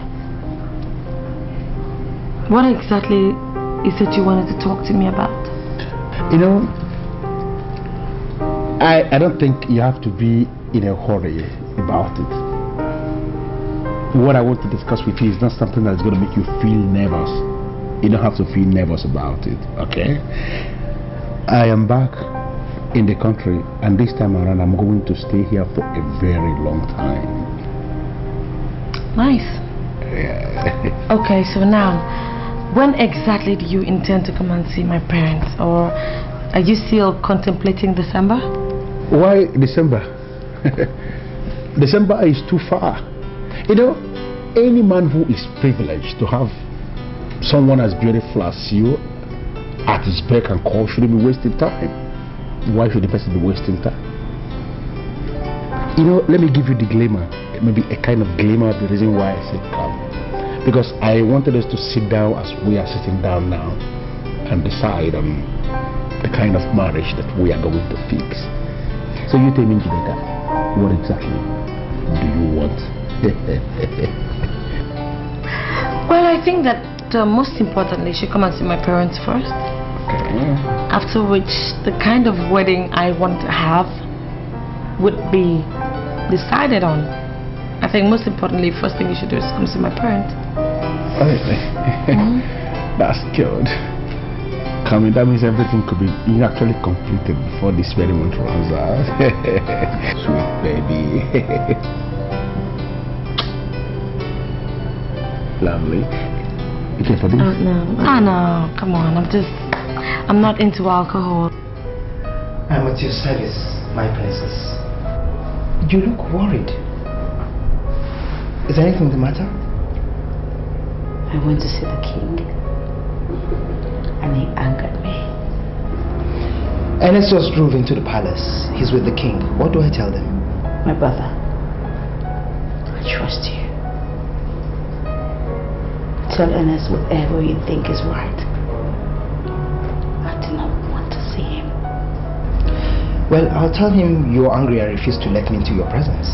what exactly is it you wanted to talk to me about? You know, I don't think you have to be in a hurry about it. What I want to discuss with you is not something that's going to make you feel nervous. You don't have to feel nervous about it, okay? I am back in the country, and this time around I'm going to stay here for a very long time. Nice. Yeah. Okay, so now, when exactly do you intend to come and see my parents? Or are you still contemplating December? Why December? December is too far. You know, any man who is privileged to have someone as beautiful as you at his beck and call shouldn't be wasting time. Why should the person be wasting time? You know, let me give you the glimmer, maybe a kind of glimmer of the reason why I said come. Because I wanted us to sit down as we are sitting down now and decide on the kind of marriage that we are going to fix. So you tell me, Njideka, what exactly do you want? Well, I think that most importantly, you should come and see my parents first. Okay. After which, the kind of wedding I want to have would be decided on. I think most importantly, first thing you should do is come see my parents. That's good. Coming, that means everything could be actually completed before this very month runs out. Sweet baby. Lovely. Okay for this? No, come on, I'm not into alcohol. I'm at your service, my princess. You look worried. Is anything the matter? I went to see the king, and he angered me. Ernest just drove into the palace. He's with the king. What do I tell them? My brother, I trust you. Tell Ernest whatever you think is right. I do not want to see him. Well, I'll tell him you're angry and refuse to let me into your presence.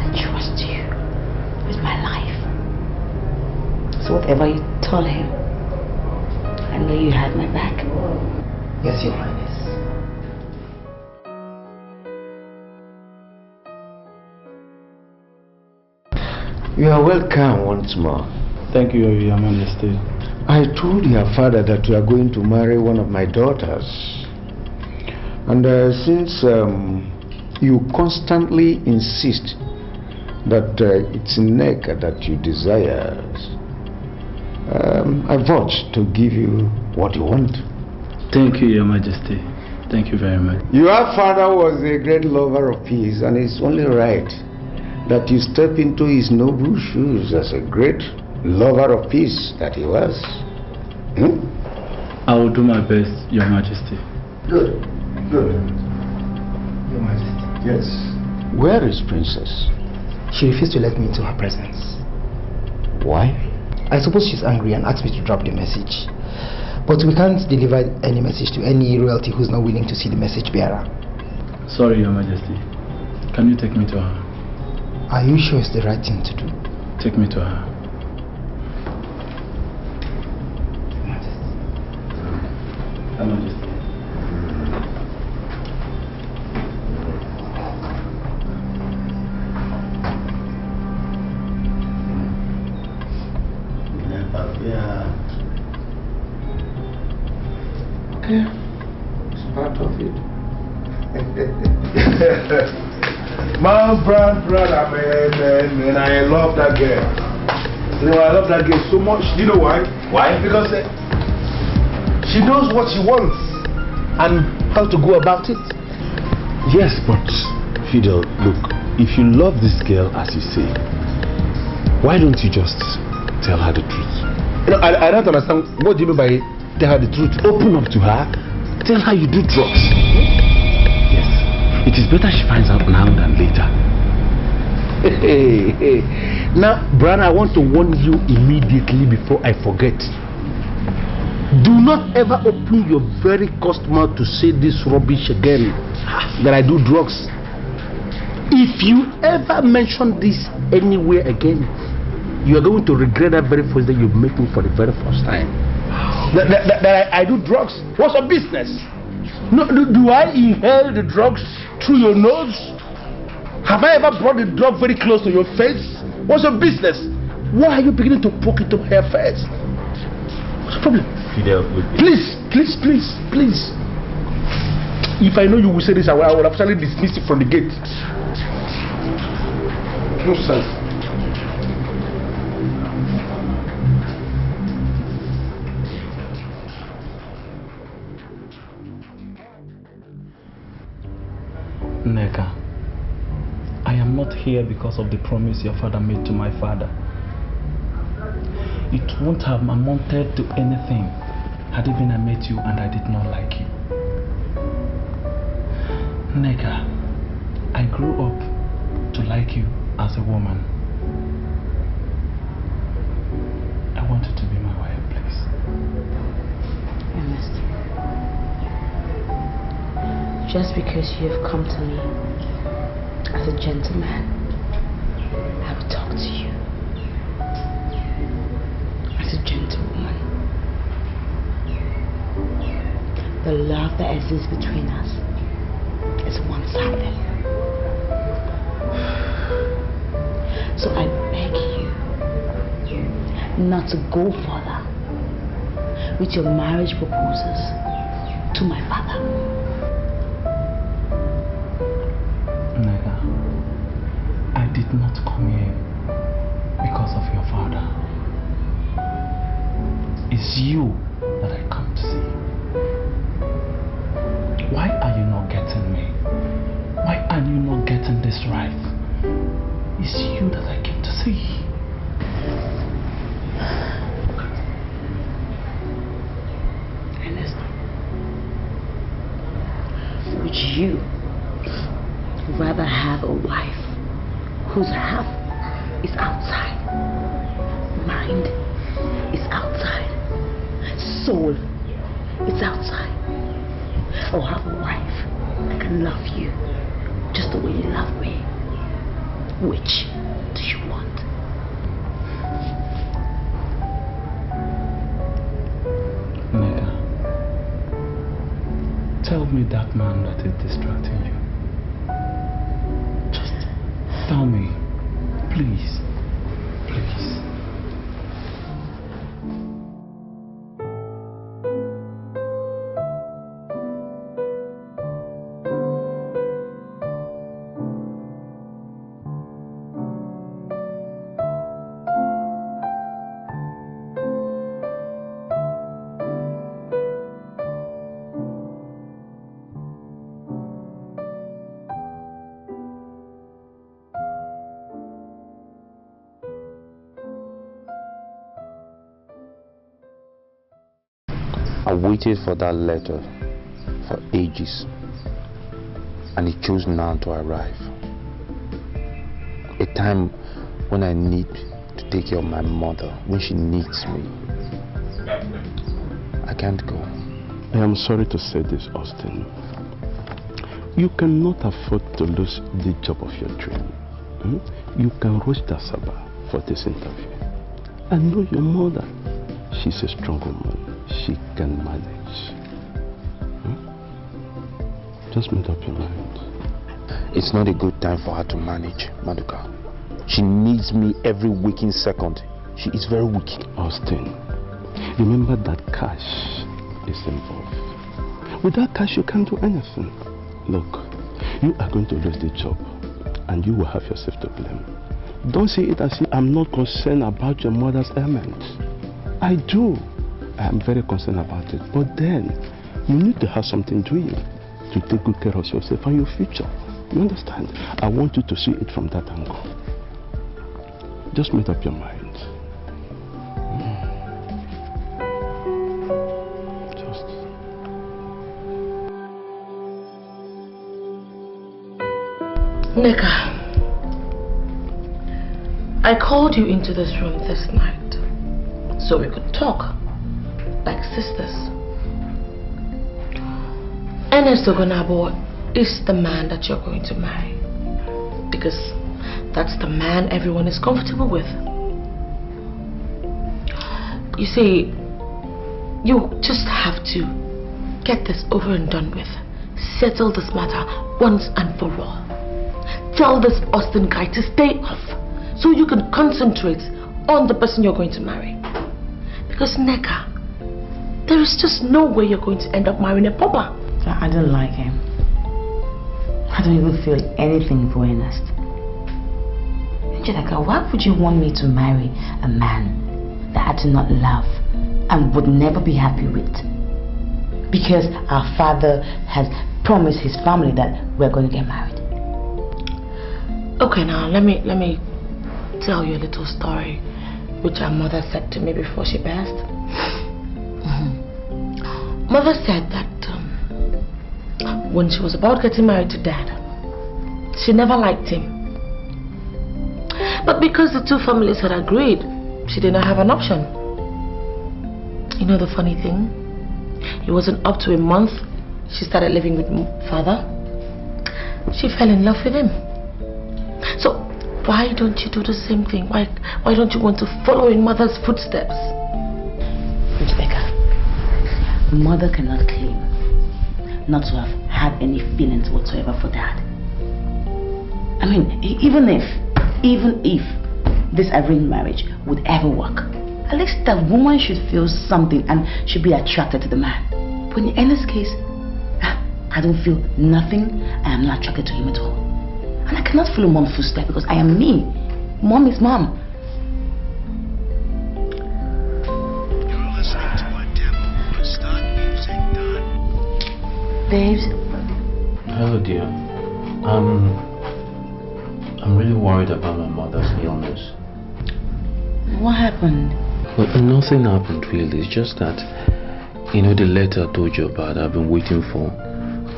I trust you with my life. So whatever you tell him, I know you had my back. Yes, Your Highness. You are welcome once more. Thank you, Your Majesty. I told your father that you are going to marry one of my daughters. And since you constantly insist that it's Nneka that you desire, I vote to give you what you want. Thank you, Your Majesty. Thank you very much. Your father was a great lover of peace, and it's only right that you step into his noble shoes as a great lover of peace that he was. I will do my best, Your Majesty. Good. Good. Your Majesty. Yes. Where is Princess? She refused to let me into her presence. Why? I suppose she's angry and asked me to drop the message. But we can't deliver any message to any royalty who's not willing to see the message bearer. Sorry, Your Majesty. Can you take me to her? Are you sure it's the right thing to do? Take me to her. Your Majesty. part of it. My brother, man, I love that girl. You know, I love that girl so much. You know why? Why? Because she knows what she wants and how to go about it. Yes, but Fidel, look, if you love this girl as you say, why don't you just tell her the truth? You know, I don't understand. What do you mean by tell her the truth? Open up to her. Tell her you do drugs. Yes. It is better she finds out now than later. Hey. Now, Brian, I want to warn you immediately before I forget. Do not ever open your very cursed mouth to say this rubbish again, that I do drugs. If you ever mention this anywhere again, you are going to regret that very first day you make me for the very first time. That I do drugs. What's your business? No, do I inhale the drugs through your nose? Have I ever brought the drug very close to your face? What's your business? Why are you beginning to poke it up here first? What's the problem? Fidel, please. If I know you will say this, I will actually dismiss you from the gate. No sense. Neka, I am not here because of the promise your father made to my father. It won't have amounted to anything had even I met you and I did not like you. Neka, I grew up to like you as a woman. I want you to be my wife, please. Ernest, just because you have come to me as a gentleman, I will talk to you as a gentlewoman. The love that exists between us is one-sided. So I beg you not to go further with your marriage proposals to my father. Nega, I did not come here because of your father. It's you that I come to see. Why are you not getting me? Why are you not getting this right? It's you that I came to see. Ernest, would you rather have a wife whose half is outside, mind is outside, soul is outside, or have a wife that can love you just the way you love me? Which do you want? Nega, tell me that man that is distracting you. Just tell me, please, please. I waited for that letter for ages, and it chose now to arrive. A time when I need to take care of my mother, when she needs me. I can't go. I am sorry to say this, Austin. You cannot afford to lose the job of your dream. You can rush to Asaba for this interview. I know your mother. She's a strong woman. She can manage. Just make up your mind. It's not a good time for her to manage, Maduka. She needs me every waking second. She is very weak. Austin, remember that cash is involved. Without cash, you can't do anything. Look, you are going to lose the job, and you will have yourself to blame. Don't see it as if I'm not concerned about your mother's ailment. I do. I am very concerned about it. But then, you need to have something doing to take good care of yourself and your future. You understand? I want you to see it from that angle. Just make up your mind. Nneka, I called you into this room this night so we could talk like sisters. Ernest Ogonabo is the man that you're going to marry, because that's the man everyone is comfortable with. You see, you just have to get this over and done with. Settle this matter once and for all. Tell this Austin guy to stay off so you can concentrate on the person you're going to marry. Because Nneka, there is just no way you're going to end up marrying a pauper. I don't like him. I don't even feel anything for Ernest. Angelica, why would you want me to marry a man that I do not love and would never be happy with? Because our father has promised his family that we're going to get married. Okay, now let me tell you a little story which our mother said to me before she passed. Mother said that when she was about getting married to Dad, she never liked him. But because the two families had agreed, she did not have an option. You know the funny thing? It wasn't up to a month she started living with Father. She fell in love with him. So why don't you do the same thing? Why don't you want to follow in Mother's footsteps? Rebecca, Mother cannot claim not to have had any feelings whatsoever for Dad. I mean, even if this arranged marriage would ever work, at least the woman should feel something and should be attracted to the man. But in Ella's case, I don't feel nothing. I am not attracted to him at all. And I cannot follow Mom's footsteps because I am me. Mom is Mom. You're listening to a demo on StartMusic.com. Babes? Hello, dear. I'm really worried about my mother's illness. What happened? Well, nothing happened really. It's just that, you know, the letter I told you about, I've been waiting for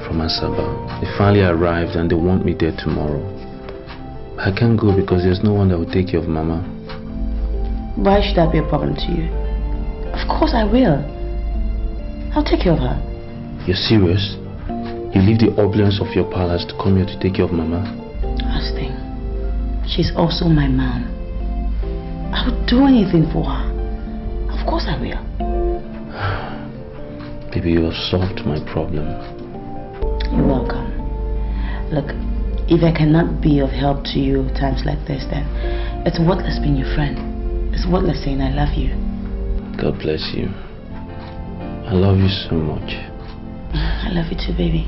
from Asaba. They finally arrived and they want me there tomorrow. I can't go because there's no one that will take care of Mama. Why should that be a problem to you? Of course I will. I'll take care of her. You're serious? You leave the opulence of your palace to come here to take care of Mama? Austin, she's also my mom. I would do anything for her. Of course I will. Baby, you have solved my problem. You're welcome. Look, if I cannot be of help to you times like this, then it's worthless being your friend. It's worthless saying I love you. God bless you. I love you so much. I love you too, baby.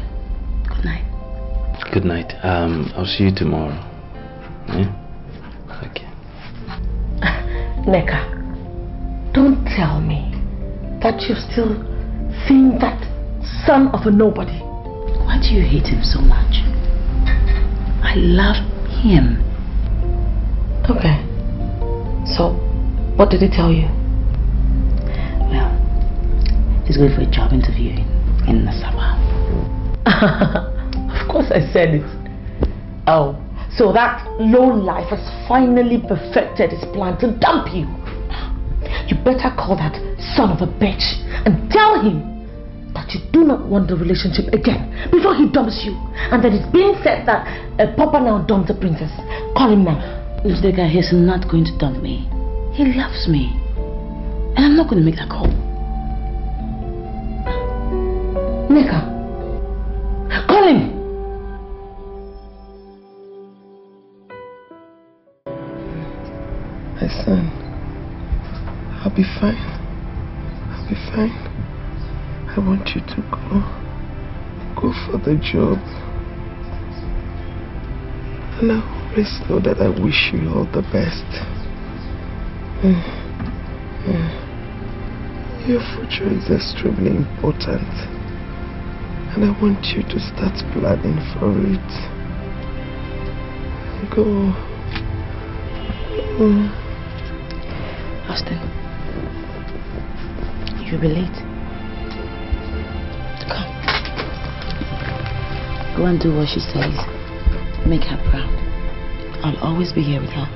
Good night. Good night. I'll see you tomorrow. Yeah? Okay. Nneka, don't tell me that you're still seeing that son of a nobody. Why do you hate him so much? I love him. Okay. So, what did he tell you? Well, he's going for a job interview in Nasaba. Of course I said it. Oh, so that lowlife has finally perfected his plan to dump you. You better call that son of a bitch and tell him that you do not want the relationship again before he dumps you. And that it's being said that a papa now dumps a princess. Call him now. Uzdeka, he's not going to dump me. He loves me. And I'm not going to make that call. Nneka, call him. My son, I'll be fine. I'll be fine. I want you to go. go for the job. And I always know that I wish you all the best. Your future is extremely important. And I want you to start planning for it. Go. Austin, you'll be late. Come. Go and do what she says. Make her proud. I'll always be here with her.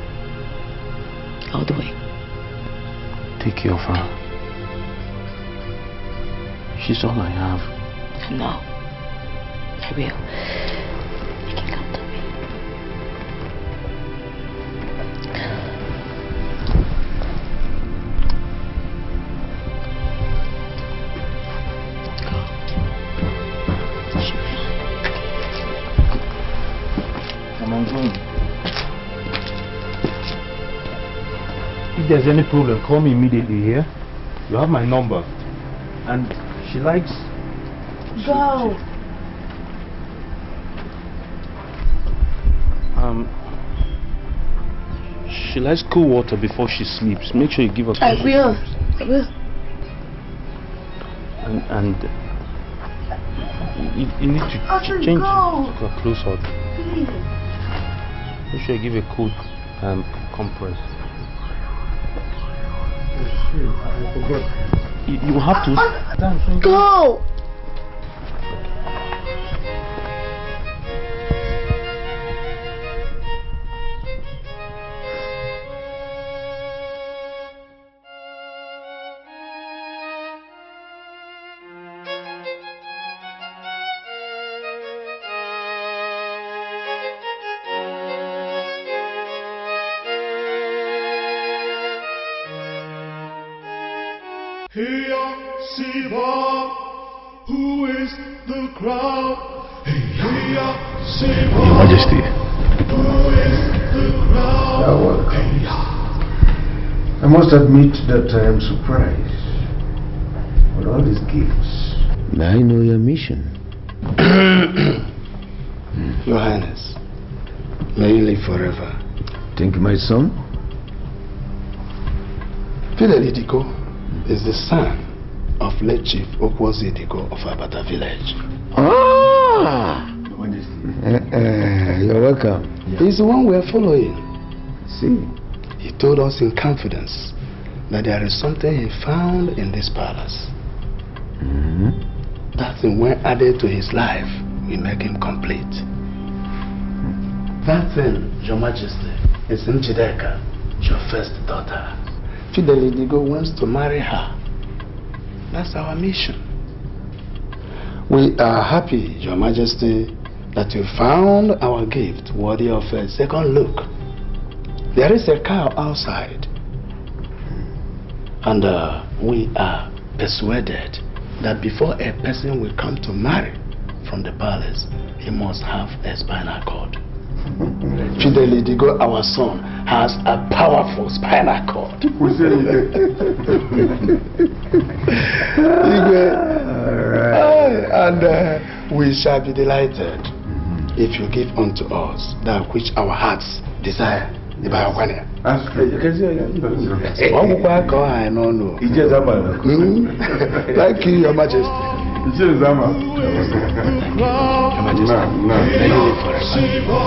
All the way. Take care of her. She's all I have. No. I will. You can come to me. Come on, going. If there's any problem, call me immediately here. You have my number. And she likes... Go. She likes cool water before she sleeps. Make sure you give her... I will. And you need to change her clothes out. Make sure you give a cool compress. I forgot. You have to... Go! Here, Siva, who is the crowd? Here, Siva, Your Majesty. who is the crowd? You are welcome. I must admit that I am surprised with all these gifts. I know your mission. Your Highness, may you live forever. Thank you, my son. Fidel Idiko is the son of late Chief Okwozi Idiko of Abata village. Ah! You're welcome. He's the one we are following. See? He told us in confidence that there is something he found in this palace. That thing, when added to his life, will make him complete. That thing, Your Majesty, is Njideka, your first daughter. Fidel Idigo wants to marry her. That's our mission. We are happy, Your Majesty, that you found our gift worthy of a second look. There is a cow outside, and we are persuaded that before a person will come to marry from the palace, he must have a spinal cord. Fidel Idigo, our son, has a powerful spinal cord. And we shall be delighted if you give unto us that which our hearts desire. That's true. Thank you, Your Majesty. Your Majesty. May you live forever.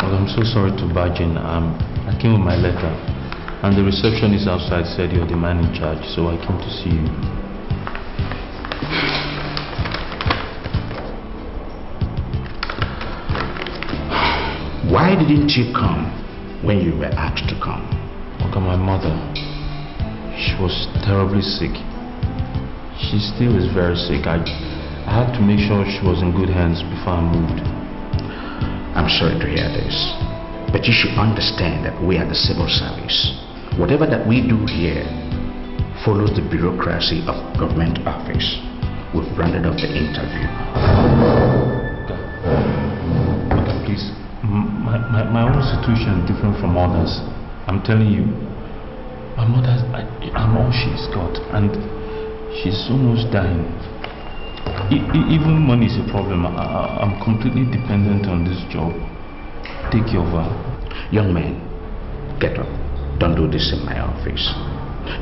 Well, I'm so sorry to barge in. I came with my letter, and the receptionist outside said you're the man in charge, so I came to see you. Why didn't you come when you were asked to come? Look at my mother. She was terribly sick. She still is very sick. I had to make sure she was in good hands before I moved. I'm sorry to hear this, but you should understand that we are the civil service. Whatever that we do here follows the bureaucracy of government office. We've rounded up the interview. Okay, please. my own situation is different from others. I'm telling you. My mother, I'm all she's got, and she's almost dying. Even money is a problem. I'm completely dependent on this job. Take care of her. Young man, get up. Don't do this in my office.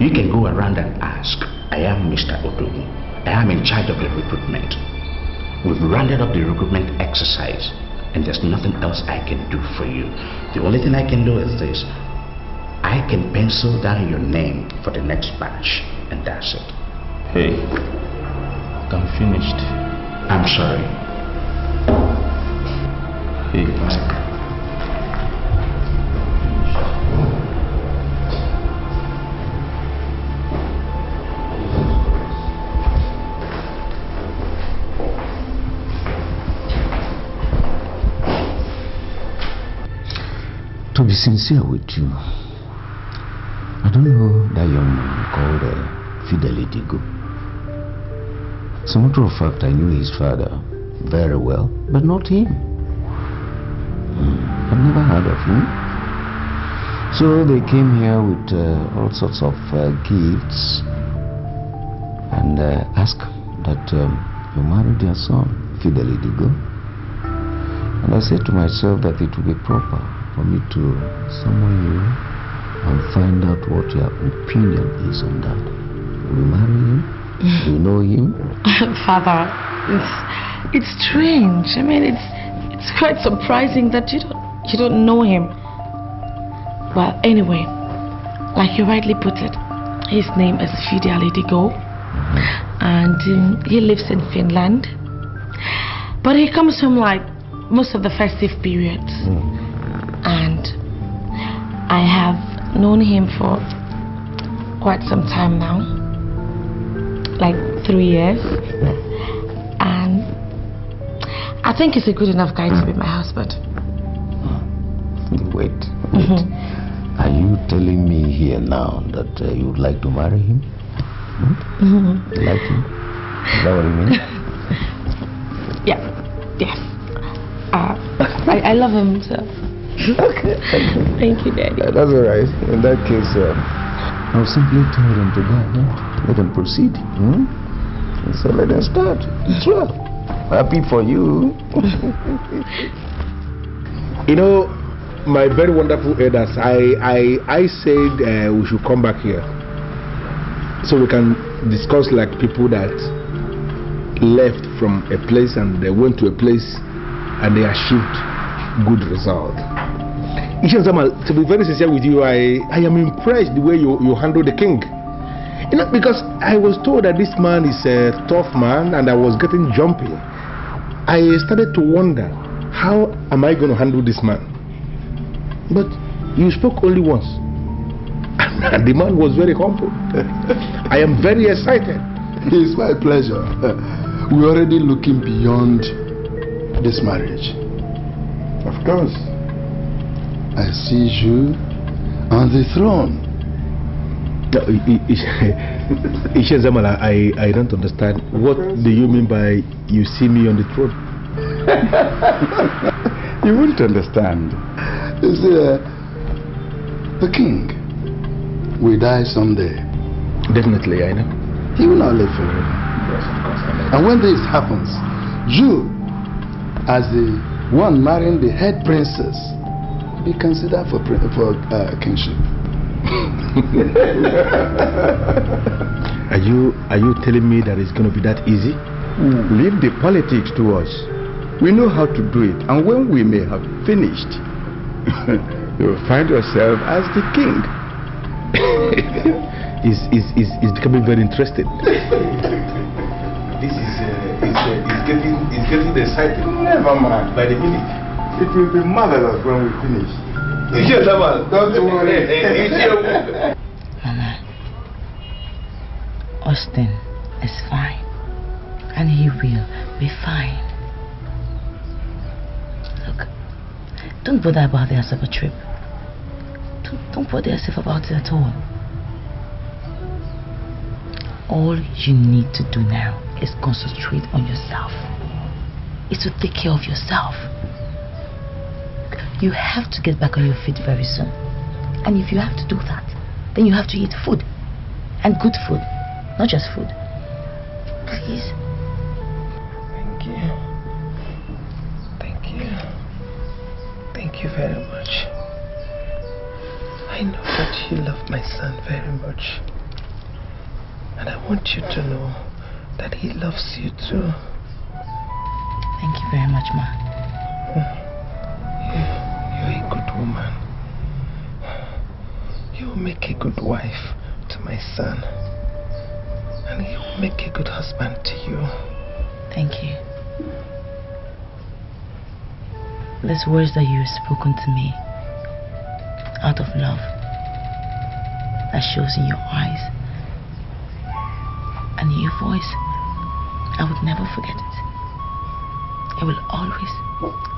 You can go around and ask. I am Mr. Odogu. I am in charge of the recruitment. We've rounded up the recruitment exercise, and there's nothing else I can do for you. The only thing I can do is this. I can pencil down your name for the next batch, and that's it. Hey, I'm finished. I'm sorry. Hey. To be sincere with you, I don't know that young man called Fidelity Go. As a matter of fact, I knew his father very well, but not him. I've never heard of him. So they came here with all sorts of gifts and asked that you marry their son, Fidelity Go. And I said to myself that it would be proper for me to summon you and find out what your opinion is on that. Will you marry him? Do you know him? Father, it's strange. I mean, it's quite surprising that you don't know him. Well, anyway, like you rightly put it, his name is Fidelity Go, and he lives in Finland. But he comes home like most of the festive periods, and I have known him for quite some time now, like 3 years, and I think he's a good enough guy to be my husband. Wait. Are you telling me here now that you would like to marry him? You like him? Is that what you mean? Yes. I love him, so. Thank you, Daddy. That's all right. In that case, I'll simply tell them to go. Let them proceed. So let them start. Sure. Happy for you. You know, my very wonderful elders, I said we should come back here so we can discuss like people that left from a place and they went to a place and they achieved good result. To be very sincere with you, I am impressed the way you handle the king. You know, because I was told that this man is a tough man and I was getting jumpy. I started to wonder, how am I going to handle this man? But you spoke only once. And the man was very humble. I am very excited. It's my pleasure. We're already looking beyond this marriage. Of course. I see you on the throne. Ishe Zamala, I don't understand. What do you mean by you see me on the throne? You wouldn't understand. You see, the king will die someday. Definitely, I know. He will not live forever. Yes, of course. And when this happens, you, as the one marrying the head princess, be considered for kingship. Are you telling me that it's going to be that easy? Leave the politics to us. We know how to do it, and when we may have finished, you will find yourself as the king. It's becoming very interesting. This is getting exciting. Never mind. By the minute. It will be marvelous when we finish. Don't worry. Mama, Austin is fine, and he will be fine. Look, don't bother about the Asaba trip. Don't bother yourself about it at all. All you need to do now is concentrate on yourself. Is to take care of yourself. You have to get back on your feet very soon. And if you have to do that, then you have to eat food. And good food, not just food. Please. Thank you. Thank you. Thank you very much. I know that you love my son very much. And I want you to know that he loves you too. Thank you very much, Ma. You're a good woman. You will make a good wife to my son. And he will make a good husband to you. Thank you. These words that you have spoken to me out of love, that shows in your eyes and in your voice, I would never forget it. It will always,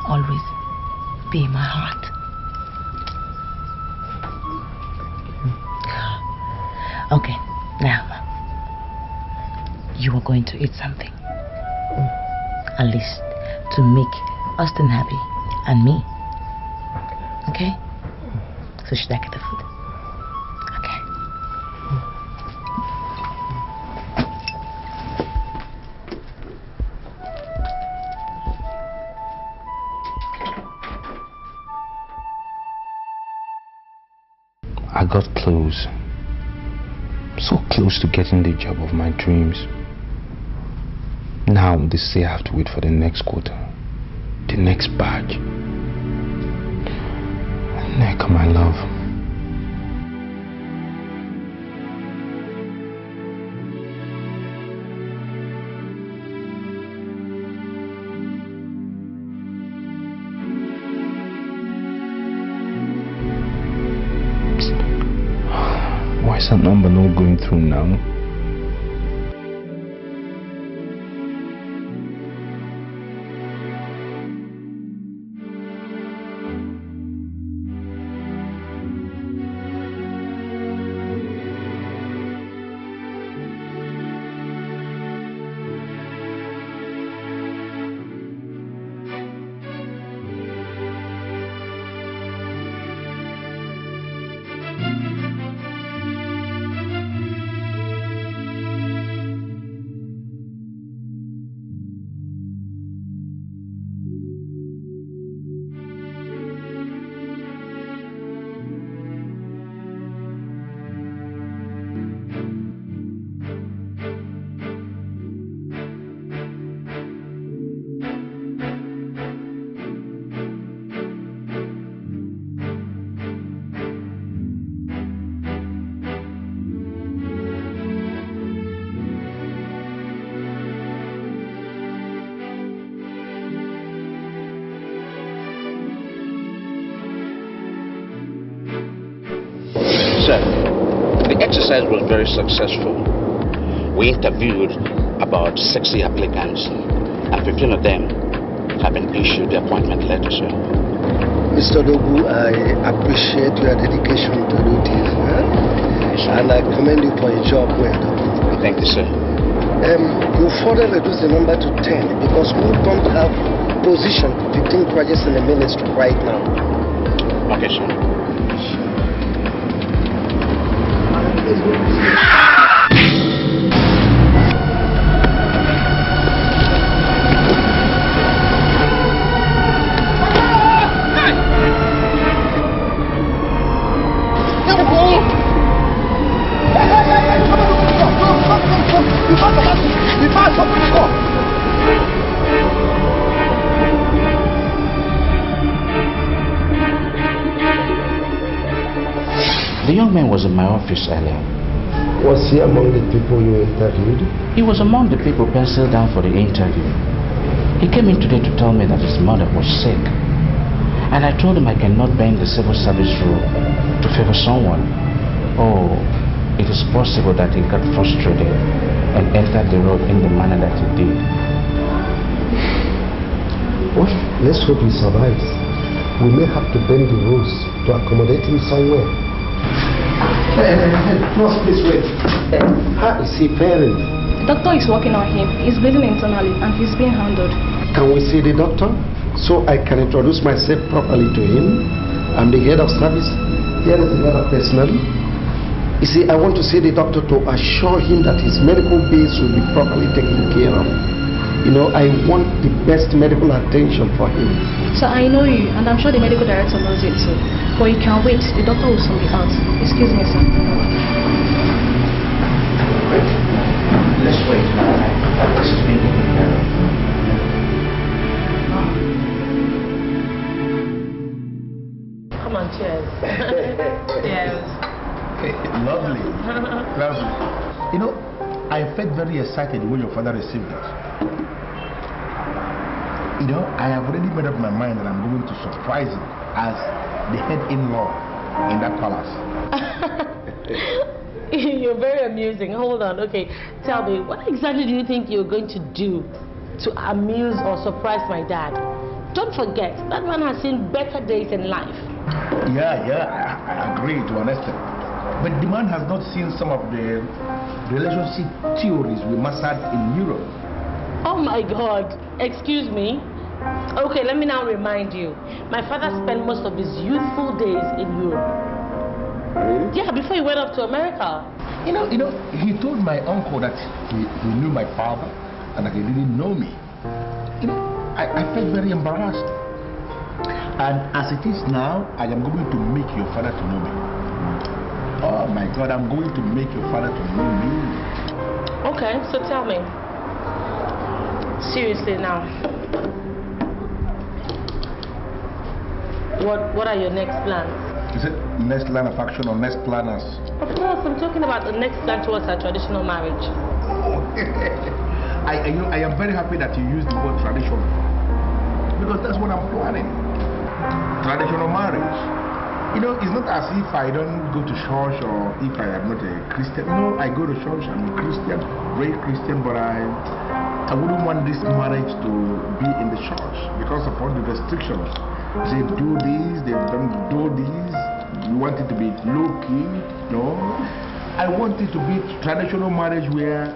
always be in my heart. Okay, now you are going to eat something. At least to make Austin happy and me. Okay? So should I get the food? Okay. I got close. So close to getting the job of my dreams. Now they say I have to wait for the next quota, the next badge. Nneka, my love. Why is that number not going through now? The exercise was very successful. We interviewed about 60 applicants, and 15 of them have been issued the appointment letter, sir. Mr. Dogu, I appreciate your dedication to duties, and I commend you for a job well done. Thank you, sir. You further reduce the number to 10 because we don't have position 15 projects in the ministry right now. Okay, sir. The young man was in my office earlier. Was he among the people you interviewed? He was among the people penciled down for the interview. He came in today to tell me that his mother was sick. And I told him I cannot bend the civil service rule to favor someone. Oh, it is possible that he got frustrated and entered the road in the manner that he did. Well, let's hope he survives. We may have to bend the rules to accommodate him somewhere. No, please wait. How is he faring? The doctor is working on him. He's bleeding internally and he's being handled. Can we see the doctor? so I can introduce myself properly to him. I'm the head of service. Here is the head of personnel. You see, I want to see the doctor to assure him that his medical bills will be properly taken care of. You know, I want the best medical attention for him. So I know you, and I'm sure the medical director knows it too. But you can wait. The doctor will soon be out. Excuse me, sir. Let's wait. This is being taken care of. Come on, cheers. Cheers. Lovely. Lovely. You know, I felt very excited when your father received it. You know, I have already made up my mind that I'm going to surprise him as the head-in-law in that palace. You're very amusing. Hold on. Okay, tell me, what exactly do you think you're going to do to amuse or surprise my dad? Don't forget, that man has seen better days in life. Yeah, I agree to an extent. But the man has not seen some of the relationship theories we mastered in Europe. Oh my God, excuse me. Okay, let me now remind you. My father spent most of his youthful days in Europe. Really? Yeah, before he went off to America. You know, he told my uncle that he knew my father and that he didn't know me. You know, I felt very embarrassed. And as it is now, I am going to make your father to know me. Oh my God, I'm going to make your father to know me. Okay, so tell me. Seriously now. What are your next plans? Is it next line of action or next planners? Of course, I'm talking about the next plan towards our traditional marriage. I am very happy that you used the word traditional, because that's what I'm planning. Traditional marriage. You know, it's not as if I don't go to church or if I am not a Christian. No, I go to church, I'm a Christian, great Christian, but I wouldn't want this marriage to be in the church because of all the restrictions. They do this, they don't do this. You want it to be low-key, no? I want it to be traditional marriage where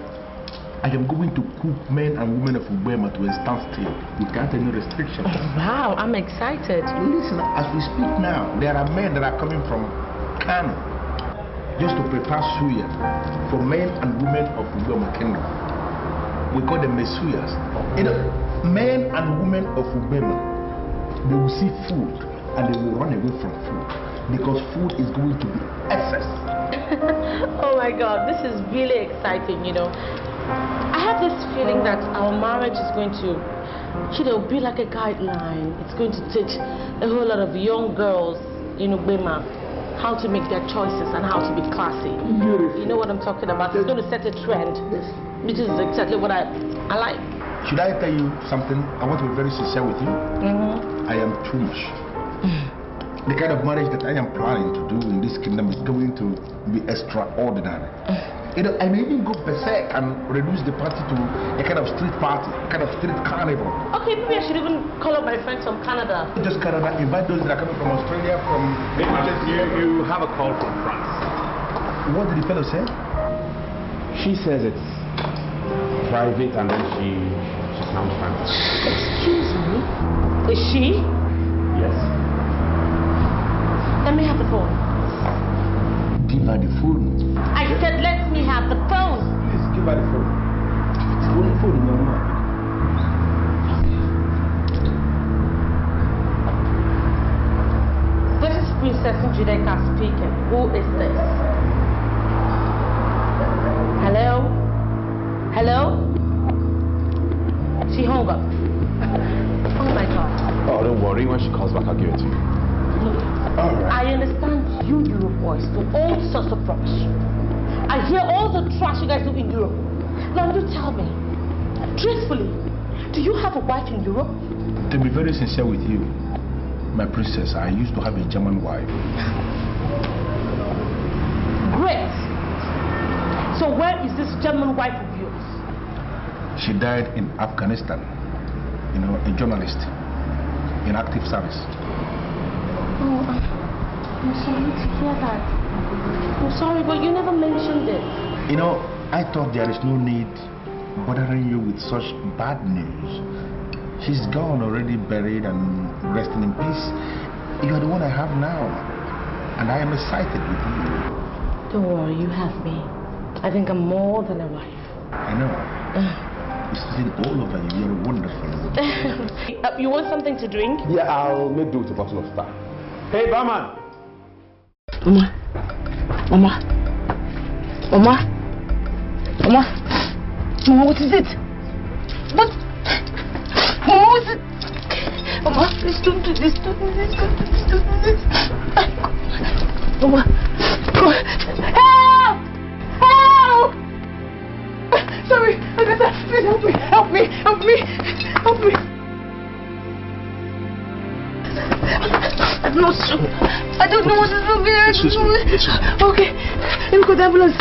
I am going to cook men and women of Ubema to a standstill without any restrictions. Wow, I'm excited. Listen, as we speak now, there are men that are coming from Kano just to prepare suya for men and women of Ubema Kingdom. We call them Mesuyas. You know, men and women of Ubema, they will see food and they will run away from food because food is going to be excess. Oh my God, this is really exciting, you know. I have this feeling that our marriage is going to, be like a guideline. It's going to teach a whole lot of young girls in Ubema how to make their choices and how to be classy. Beautiful. You know what I'm talking about? It's going to set a trend, which is exactly what I like. Should I tell you something? I want to be very sincere with you. I am too much. The kind of marriage that I am planning to do in this kingdom is going to be extraordinary. You know, I may even go berserk and reduce the party to a kind of street party, a kind of street carnival. Okay, maybe I should even call up my friends from Canada. Not just Canada, invite those that are coming from Australia, from... You have a call from France. What did the fellow say? She says it's private and then she sounds fancy. Excuse me? Is she? Yes. Let me have the phone. Give her the phone. I said let me have the phone. Please give her the phone. It's the only phone in your mouth. This is Princess Njideka speaking. Who is this? Hello? Hello? She hung up. Oh my God. Oh, don't worry. When she calls back, I'll give it to you. Look, I understand you Europe boys do all sorts of rubbish. I hear all the trash you guys do in Europe. Now you tell me, truthfully, do you have a wife in Europe? To be very sincere with you, my princess, I used to have a German wife. Great. So where is this German wife of yours? She died in Afghanistan. You know, a journalist in active service. Oh, I'm sorry to hear that. I'm sorry, but you never mentioned it. You know, I thought there is no need bothering you with such bad news. She's gone, already buried and resting in peace. You are the one I have now. And I am excited with you. Don't worry, you have me. I think I'm more than a wife. I know. It's sitting all over you. You're a wonderful woman. You want something to drink? Yeah, I'll make do with a bottle of Star. Hey, barman! Mama. Mama. Mama. Mama. Mama, what is it? What? Mama, what is it? Mama, please don't do this. Don't do this. Don't do this. Don't do this. Mama. Help! Help! Sorry, Agatha, please help me. Help me. Help me. Help me. I'm not sure. I don't know what is wrong with me. Okay, let me call the ambulance.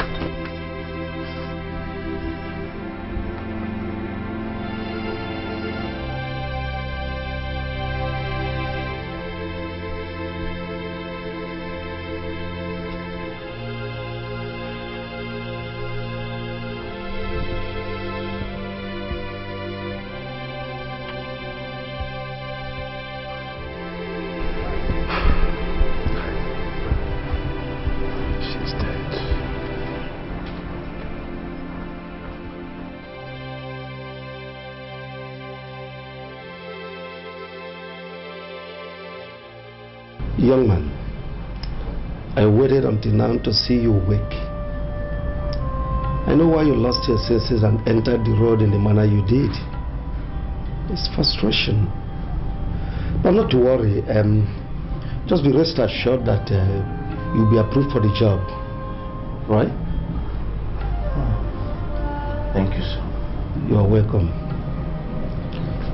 Young man, I waited until now to see you wake. I know why you lost your senses and entered the road in the manner you did. It's frustration. But not to worry. Just be rest assured that you'll be approved for the job. Right? Thank you, sir. You are welcome.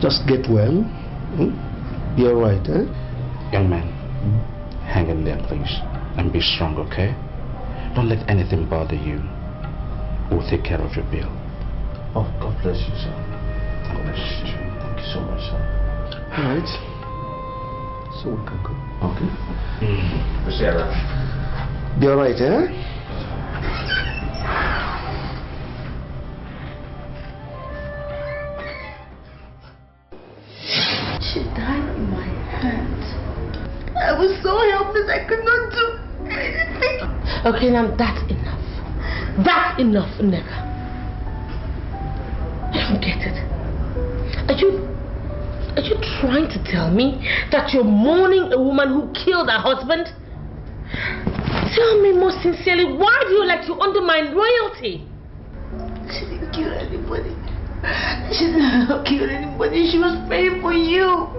Just get well. Be alright, eh? Young man, hang in there, please. And be strong, okay? Don't let anything bother you. We'll take care of your bill. Oh, God bless you, sir. God bless you. Thank you so much, sir. Alright. So we can go. Okay? We'll see you around. Be alright, eh? She died in my hands. I was so helpless, I could not do anything. Okay, now that's enough. That's enough, Nega. I don't get it. Are you trying to tell me that you're mourning a woman who killed her husband? Tell me more sincerely, why do you like to undermine royalty? She didn't kill anybody. She didn't kill anybody. She was praying for you.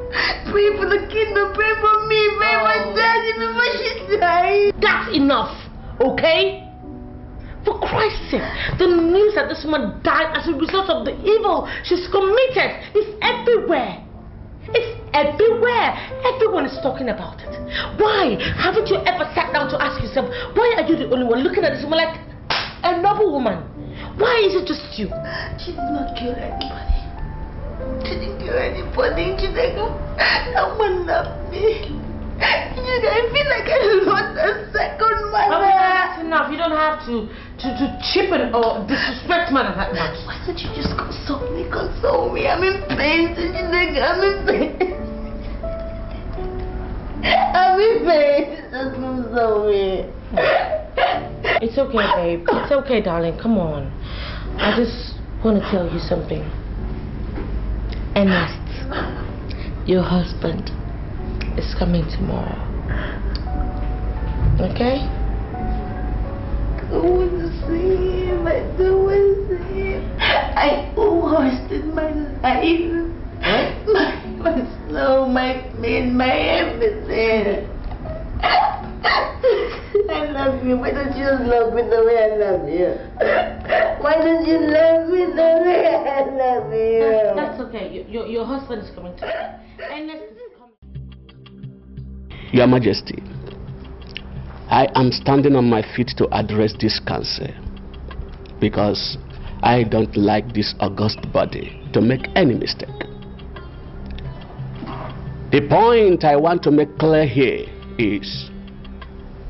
Praying for the kingdom. Praying for me. Praying for daddy before she died. That's enough, okay? For Christ's sake, the news that this woman died as a result of the evil she's committed is everywhere. It's everywhere. Everyone is talking about it. Why? Haven't you ever sat down to ask yourself, why are you the only one looking at this woman like a noble woman? Why is it just you? She did not kill anybody. She didn't kill anybody. She didn't. That one loved me. I feel like I lost a second mother. That's enough. You don't have to cheapen or disrespect mother that much. Why don't you just console me? Console me. I'm in pain. I'm in pain. I'm in pain. Just console me. It's okay, babe. It's okay, darling. Come on. I just want to tell you something. Ernest, your husband, is coming tomorrow. Okay? I want to see him. I don't want to see him. I wasted my life. My soul, my pain, my everything. I love you. Why don't you just love me the way I love you? Why don't you love me the way I love you? That's okay. Your husband is coming tomorrow. Ernest is coming. Your Majesty, I am standing on my feet to address this council because I don't like this august body to make any mistake. The point I want to make clear here is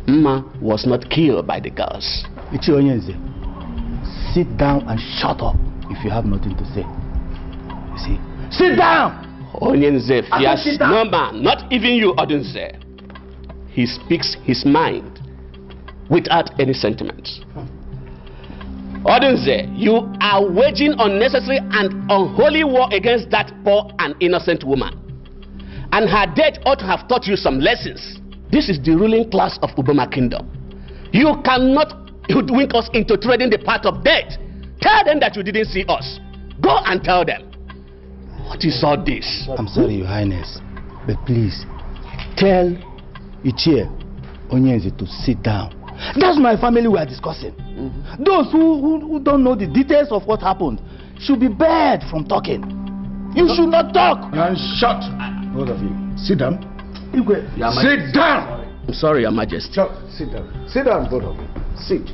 Mma was not killed by the girls. Ichionyenze, sit down and shut up if you have nothing to say. You see? Sit down! Onyenze fears no man, not even you, Odunze. He speaks his mind without any sentiments. Odunze, you are waging unnecessary and unholy war against that poor and innocent woman. And her death ought to have taught you some lessons. This is the ruling class of Uboma Kingdom. You cannot hoodwink us into treading the path of death. Tell them that you didn't see us. Go and tell them. What is all this? I'm sorry, Your Highness, but please tell Ichie Onyenze to sit down. That's my family we are discussing. Those who don't know the details of what happened should be barred from talking. You should not talk. And shut, both of you. Sit down. Sit down. I'm sorry, Your Majesty. Sit down. Sit down, both of you. Sit.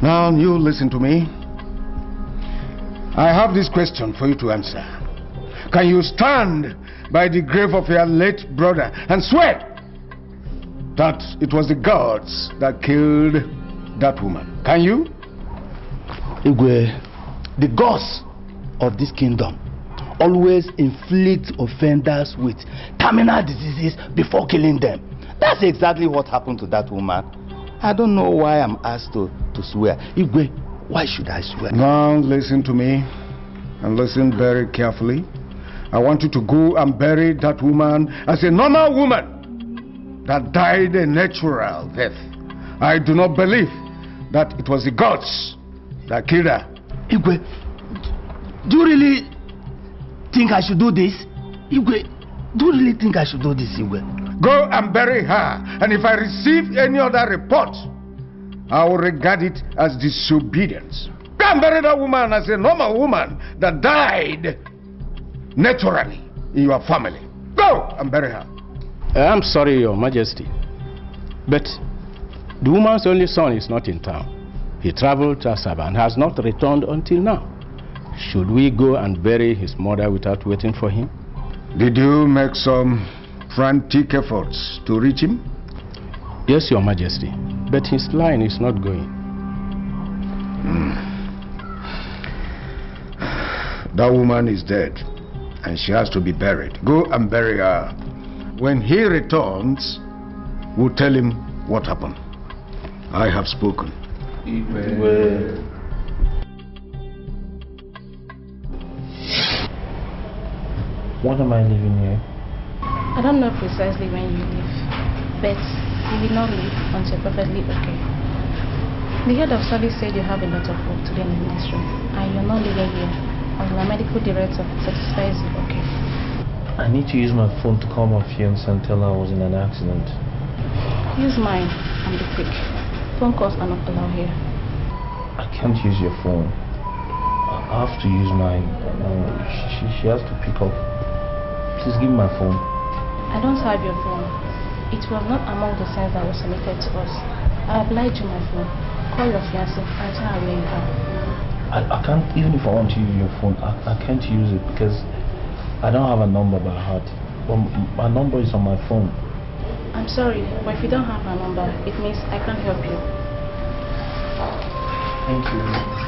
Now you listen to me. I have this question for you to answer. Can you stand by the grave of your late brother and swear that it was the gods that killed that woman? Can you? Igwe, the gods of this kingdom always inflict offenders with terminal diseases before killing them. That's exactly what happened to that woman. I don't know why I'm asked to swear. Igwe, why should I swear? Now listen to me and listen very carefully. I want you to go and bury that woman as a normal woman that died a natural death. I do not believe that it was the gods that killed her. Igwe, do you really think I should do this? Igwe, do you really think I should do this, Igwe? Go and bury her, and if I receive any other report, I will regard it as disobedience. Go and bury that woman as a normal woman that died naturally in your family. Go and bury her. I'm sorry, Your Majesty, but the woman's only son is not in town. He traveled to Asaba and has not returned until now. Should we go and bury his mother without waiting for him? Did you make some frantic efforts to reach him? Yes, Your Majesty, but his line is not going. That woman is dead and she has to be buried. Go and bury her. When he returns, we'll tell him what happened. I have spoken. What am I leaving here? I don't know precisely when you leave, but you will not leave until you're perfectly okay. The head of service said you have a lot of work to do in the ministry, and you're not leaving here until the medical director satisfies you okay. I need to use my phone to call my fiance and tell her I was in an accident. Use mine and be quick. Phone calls are not allowed here. I can't use your phone. I have to use mine. She has to pick up. Please give me my phone. I don't have your phone. It was not among the signs that was submitted to us. I applied to my phone. Call your fiancé and tell her where you are. I can't, even if I want to use your phone, I can't use it because I don't have a number by heart. But my number is on my phone. I'm sorry, but if you don't have a number, it means I can't help you. Thank you.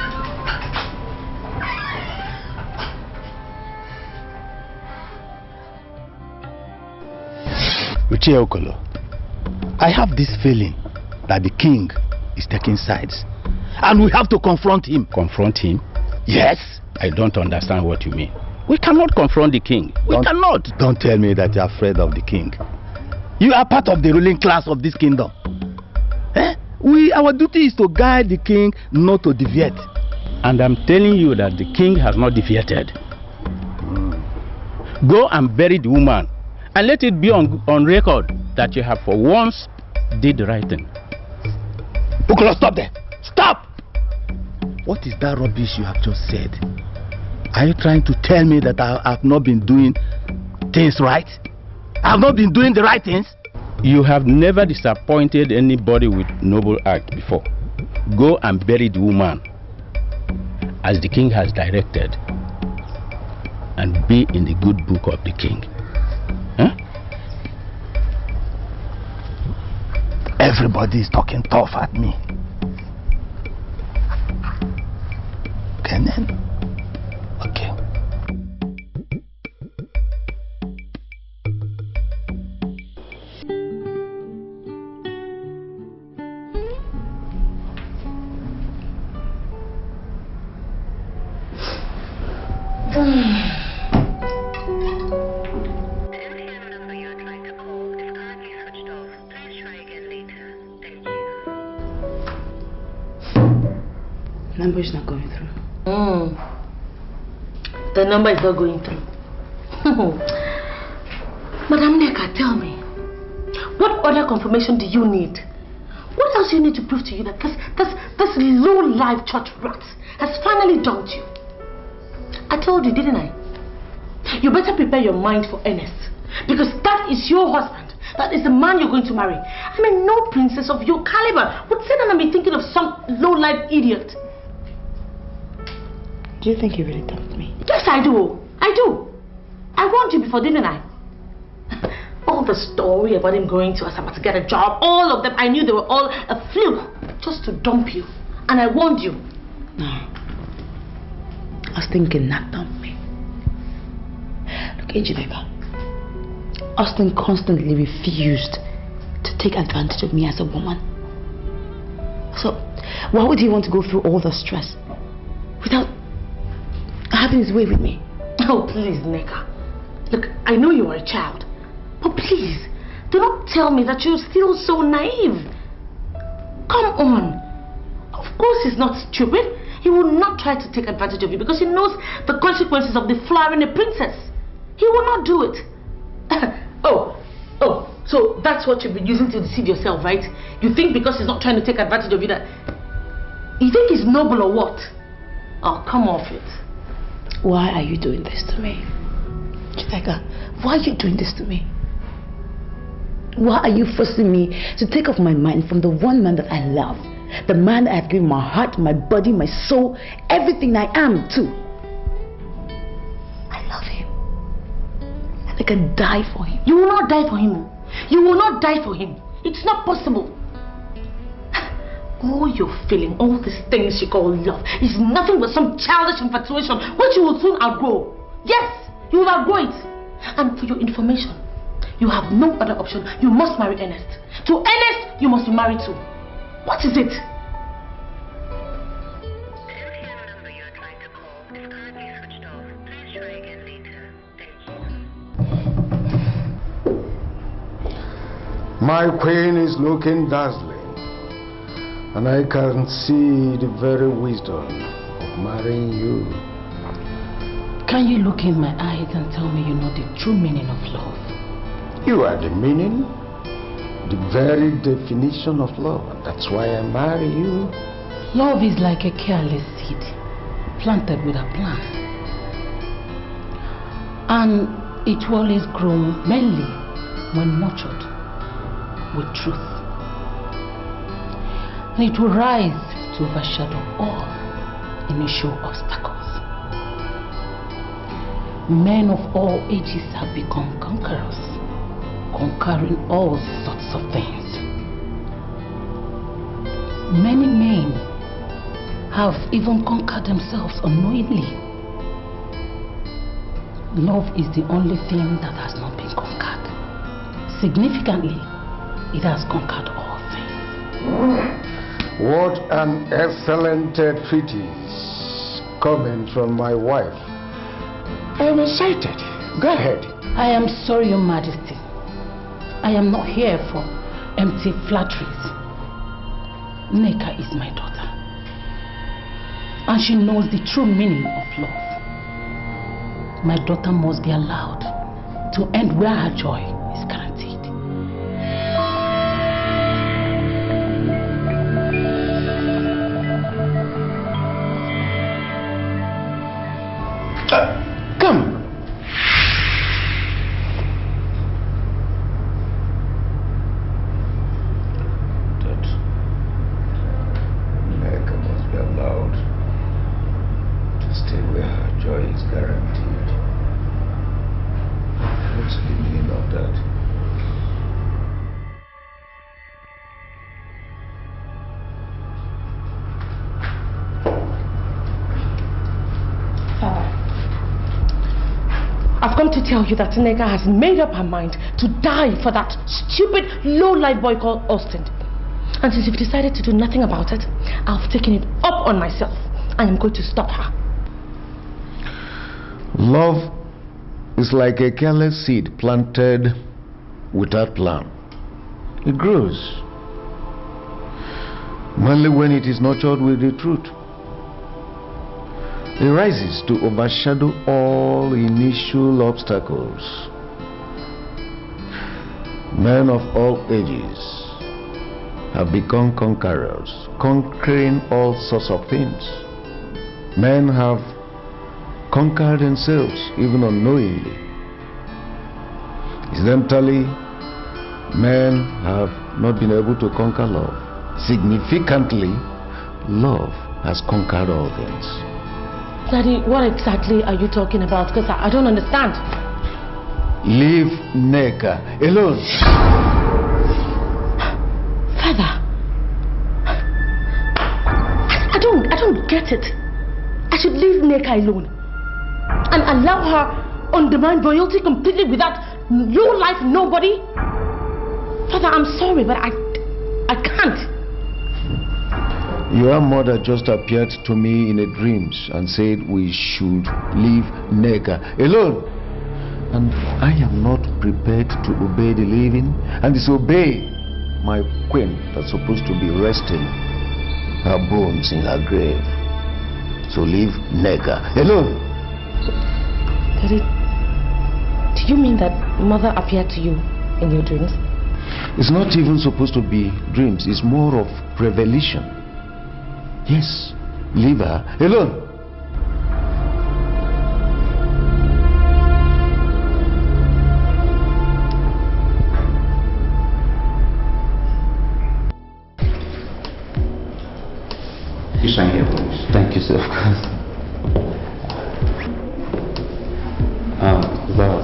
Uche Okolo, I have this feeling that the king is taking sides. And we have to confront him. Confront him? Yes. I don't understand what you mean. We cannot confront the king. We cannot. Don't tell me that you're afraid of the king. You are part of the ruling class of this kingdom. Our duty is to guide the king, not to deviate. And I'm telling you that the king has not deviated. Go and bury the woman. And let it be on record that you have for once did the right thing. Okolo, stop there. Stop! What is that rubbish you have just said? Are you trying to tell me that I have not been doing things right? I have not been doing the right things? You have never disappointed anybody with noble act before. Go and bury the woman as the king has directed and be in the good book of the king. Huh? Everybody is talking tough at me. Okay then. Okay. Number is not going through. The number is not going through. Madam Neka, tell me, what other confirmation do you need? What else do you need to prove to you that this low-life church rat has finally dumped you? I told you, didn't I? You better prepare your mind for Ernest, because that is your husband. That is the man you're going to marry. I mean, no princess of your caliber would sit down and be thinking of some low-life idiot. Do you think you really dumped me? Yes, I do. I do. I warned you before, didn't I? All the story about him going to Asaba to get a job, all of them, I knew they were all a fluke just to dump you. And I warned you. No. I was thinking not dump me. Look, Ejideka, Austin constantly refused to take advantage of me as a woman. So, why would he want to go through all the stress without having his way with me? Oh, please, Neka. Look, I know you are a child, but please, do not tell me that you're still so naive. Come on. Of course he's not stupid. He will not try to take advantage of you because he knows the consequences of deflowering a princess. He will not do it. So that's what you've been using to deceive yourself, right? You think because he's not trying to take advantage of you that... You think he's noble or what? Oh, come off it. Why are you doing this to me? Chiteka, why are you doing this to me? Why are you forcing me to take off my mind from the one man that I love? The man I have given my heart, my body, my soul, everything I am to. I love him. And I can die for him. You will not die for him. You will not die for him. It's not possible. All you're feeling, all these things you call love, is nothing but some childish infatuation which you will soon outgrow. Yes, you will outgrow it. And for your information, you have no other option. You must marry Ernest. To Ernest, you must be married too. What is it? My queen is looking dazzling, and I can see the very wisdom of marrying you. Can you look in my eyes and tell me you know the true meaning of love? You are the meaning, the very definition of love, and that's why I marry you. Love is like a careless seed planted with a plan, and it will always grow mainly when nurtured with truth. And it will rise to overshadow all initial obstacles. Men of all ages have become conquerors, conquering all sorts of things. Many men have even conquered themselves unknowingly. Love is the only thing that has not been conquered. Significantly, it has conquered all things. What an excellent treatise coming from my wife. I am excited. Go ahead. I am sorry, Your Majesty. I am not here for empty flatteries. Neka is my daughter, and she knows the true meaning of love. My daughter must be allowed to end where her joy is guaranteed. Come. Neka must be allowed to stay where her joy is guaranteed. What's the meaning of that? I've come to tell you that Neka has made up her mind to die for that stupid, low-life boy called Austin. And since you've decided to do nothing about it, I've taken it up on myself. I am going to stop her. Love is like a careless seed planted without plan. It grows only when it is nurtured with the truth. It rises to overshadow all initial obstacles. Men of all ages have become conquerors, conquering all sorts of things. Men have conquered themselves even unknowingly. Incidentally, men have not been able to conquer love. Significantly, love has conquered all things. Daddy, what exactly are you talking about? Because I don't understand. Leave Nneka alone. Father, I don't get it. I should leave Nneka alone and allow her undermine royalty completely without your life, nobody. Father, I'm sorry, but I can't. Your mother just appeared to me in a dream and said we should leave Nneka alone. And I am not prepared to obey the living and disobey my queen that's supposed to be resting her bones in her grave. So leave Nneka alone. Daddy, do you mean that mother appeared to you in your dreams? It's not even supposed to be dreams. It's more of revelation. Yes, leave her alone. You sign here, please. Thank you, sir. Well,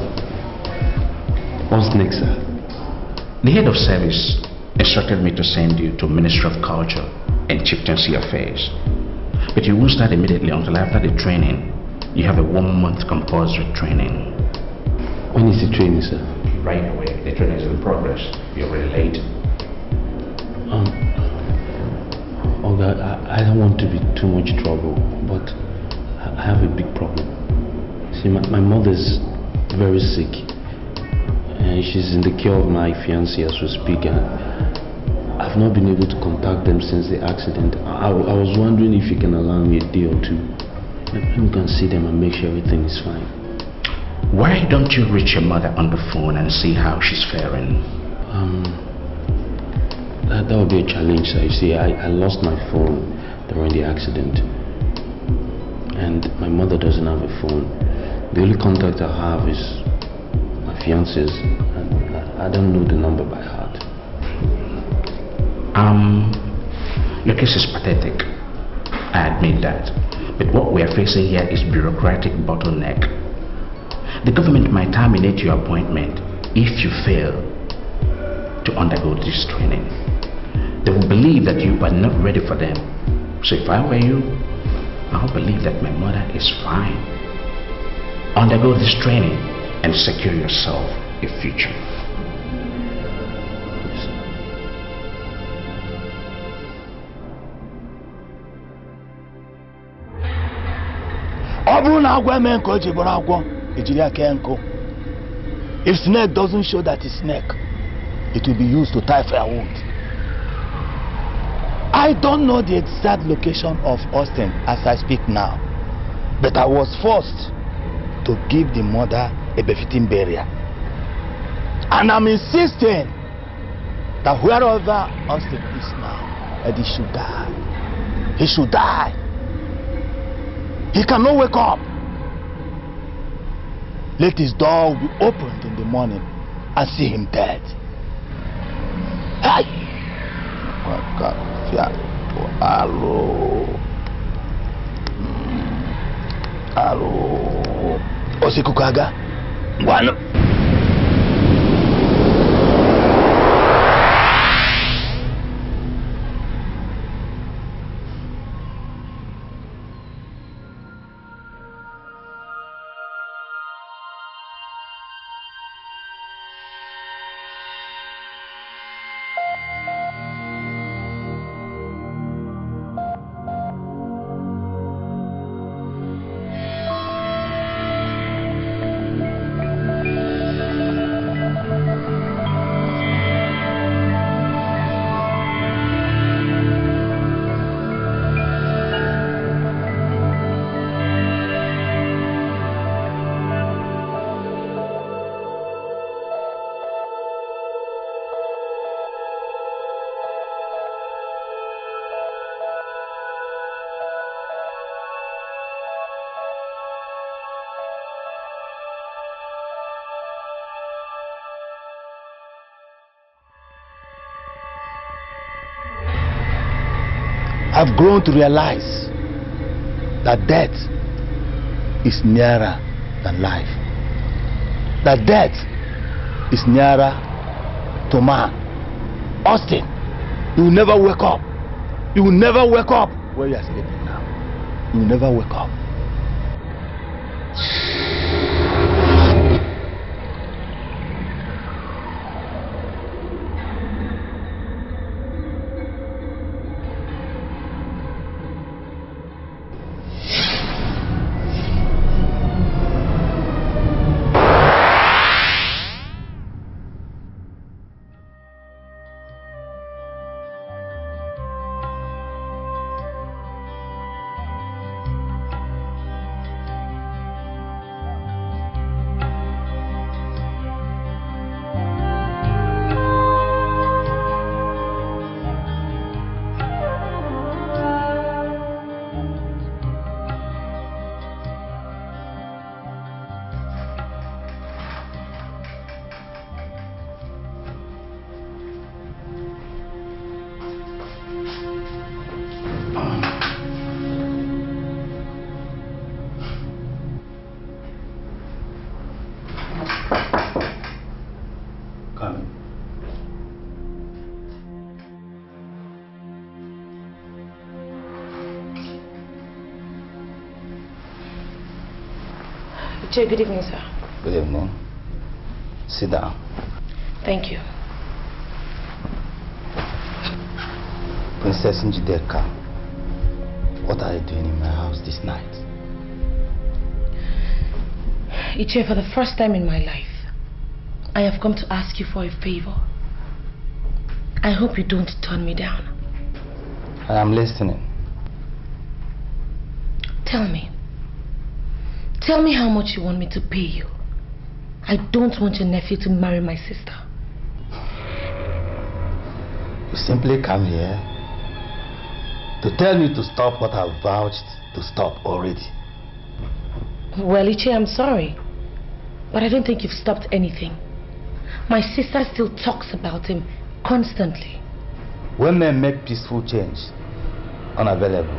what's next, sir? The head of service instructed me to send you to Ministry of Culture and Chieftaincy Affairs. But you won't start immediately until after the training. You have a 1-month compulsory training. When is the training, sir? Right away. The training is in progress. You're really late. Olga, I don't want to be too much trouble, but I have a big problem. See, my mother's very sick, and she's in the care of my fiancé as we speak, and I've not been able to contact them since the accident. I was wondering if you can allow me a day or two. Maybe we can see them and make sure everything is fine. Why don't you reach your mother on the phone and see how she's faring? That would be a challenge, sir. You see, I lost my phone during the accident, and my mother doesn't have a phone. The only contact I have is my fiance's, and I don't know the number by heart. Your case is pathetic. I admit that. But what we are facing here is bureaucratic bottleneck. The government might terminate your appointment if you fail to undergo this training. They will believe that you are not ready for them. So if I were you, I would believe that my mother is fine. Undergo this training and secure yourself a future. If snake doesn't show that it's snake, it will be used to tie fire wound. I don't know the exact location of Austin as I speak now, but I was forced to give the mother a befitting burial. And I'm insisting that wherever Austin is now, that he should die. He should die. He cannot wake up. Let his door be opened in the morning and see him dead. Hey! Alo. Osikukaga. Bueno. I've grown to realize that death is nearer than life. That death is nearer to man. Austin, you will never wake up. You will never wake up where you are sleeping now. You will never wake up. Good evening, sir. Good evening. Sit down. Thank you. Princess Njideka, what are you doing in my house this night? Iche, for the first time in my life, I have come to ask you for a favor. I hope you don't turn me down. I am listening. Tell me. Tell me how much you want me to pay you. I don't want your nephew to marry my sister. You simply come here to tell me to stop what I've vouched to stop already. Well, Iche, I'm sorry, but I don't think you've stopped anything. My sister still talks about him constantly. When men make peaceful change unavailable,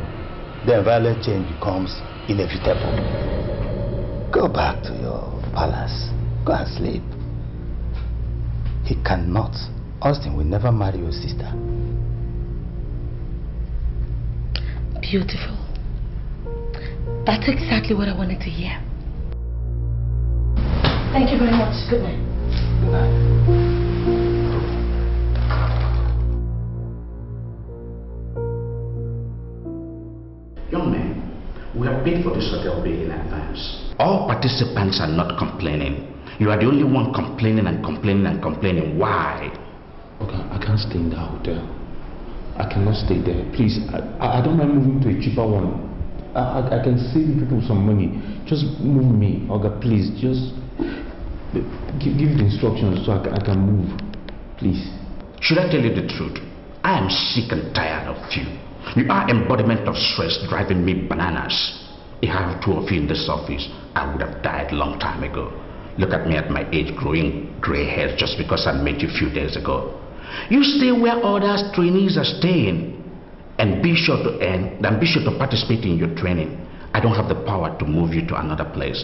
then violent change becomes inevitable. Go back to your palace. Go and sleep. He cannot. Austin will never marry your sister. Beautiful. That's exactly what I wanted to hear. Thank you very much. Good night. Good night. Young man, we have paid for this hotel bill in advance. All participants are not complaining. You are the only one complaining and complaining and complaining. Why? Okay, I can't stay in that hotel. I cannot stay there. Please, I don't mind moving to a cheaper one. I can save people some money. Just move me. Olga, please, just give the instructions so I can move. Please. Should I tell you the truth? I am sick and tired of you. You are embodiment of stress driving me bananas. If I have two of you in this office, I would have died a long time ago. Look at me at my age, growing gray hairs just because I met you a few days ago. You stay where others trainees are staying, and be sure to participate in your training. I don't have the power to move you to another place.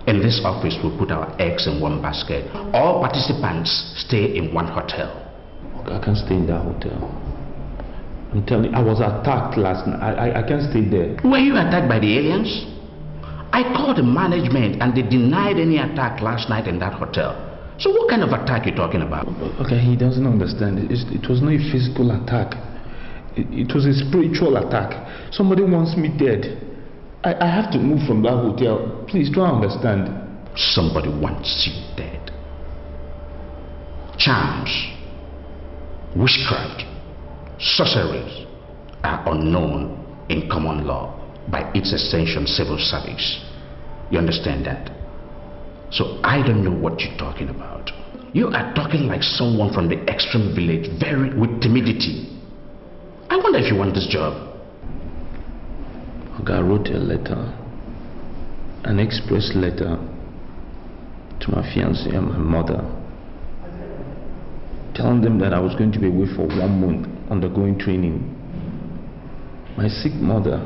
In this office, we put our eggs in one basket. All participants stay in one hotel. Okay, I can't stay in that hotel. I'm telling you, I was attacked last night. I can't stay there. Were you attacked by the aliens? I called the management and they denied any attack last night in that hotel. So what kind of attack are you talking about? Okay, he doesn't understand. It was not a physical attack. It was a spiritual attack. Somebody wants me dead. I have to move from that hotel. Please, don't understand. Somebody wants you dead. Charms, witchcraft, sorceries are unknown in common law by its essential civil service. You understand that? So I don't know what you're talking about. You are talking like someone from the extreme village, very with timidity. I wonder if you want this job. I wrote a letter, an express letter to my fiancée and my mother, telling them that I was going to be away for 1 month undergoing training. My sick mother.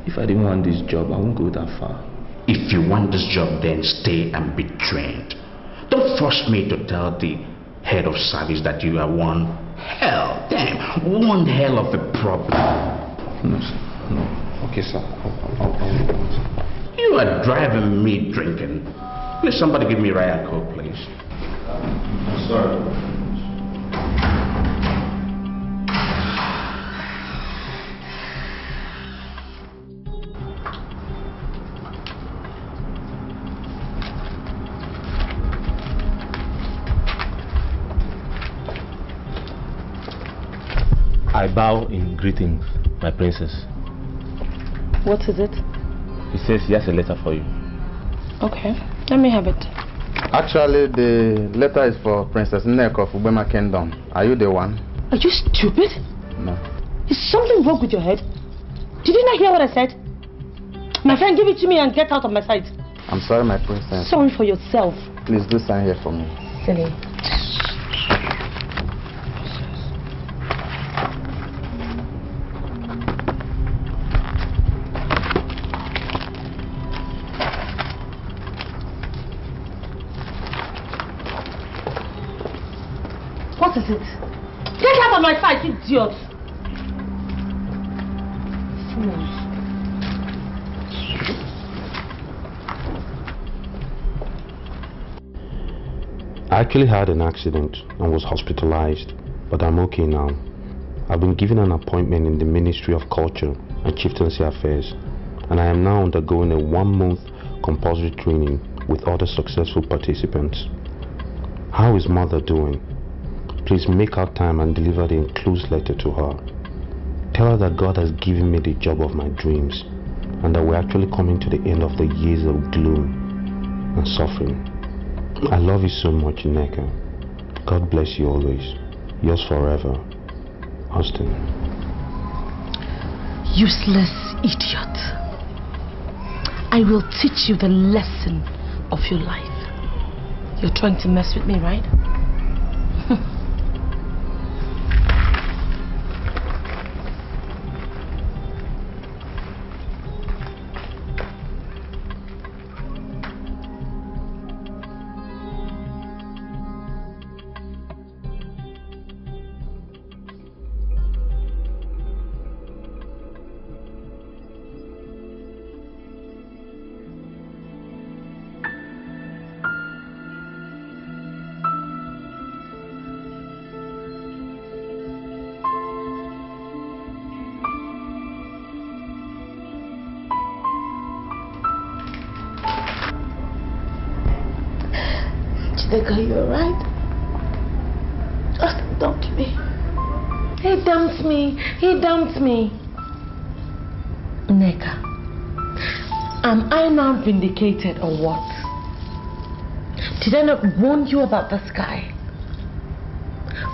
If I didn't want this job, I won't go that far. If you want this job, then stay and be trained. Don't force me to tell the head of service that you are one hell of a problem. No, sir. No. Okay, sir. You are driving me drinking. Please, somebody give me Ryan Coke, please. I'm sorry. I bow in greetings, my princess. What is it? He says he has a letter for you. Okay, let me have it. Actually, the letter is for Princess Nneka of Ubema Kingdom. Are you the one? Are you stupid? No. Is something wrong with your head? Did you not hear what I said? My friend, give it to me and get out of my sight. I'm sorry, my princess. Sorry for yourself. Please do sign here for me. Silly. What is it? Get out of my sight, idiot! Fools. I actually had an accident and was hospitalized, but I'm okay now. I've been given an appointment in the Ministry of Culture and Chieftaincy Affairs, and I am now undergoing a 1-month compulsory training with other successful participants. How is Mother doing? Please make out time and deliver the enclosed letter to her. Tell her that God has given me the job of my dreams and that we're actually coming to the end of the years of gloom and suffering. I love you so much, Nneka. God bless you always. Yours forever, Austin. Useless idiot. I will teach you the lesson of your life. You're trying to mess with me, right? Nneka, you alright? Austin dumped me. He dumped me. He dumped me. Nneka, am I now vindicated or what? Did I not warn you about this guy?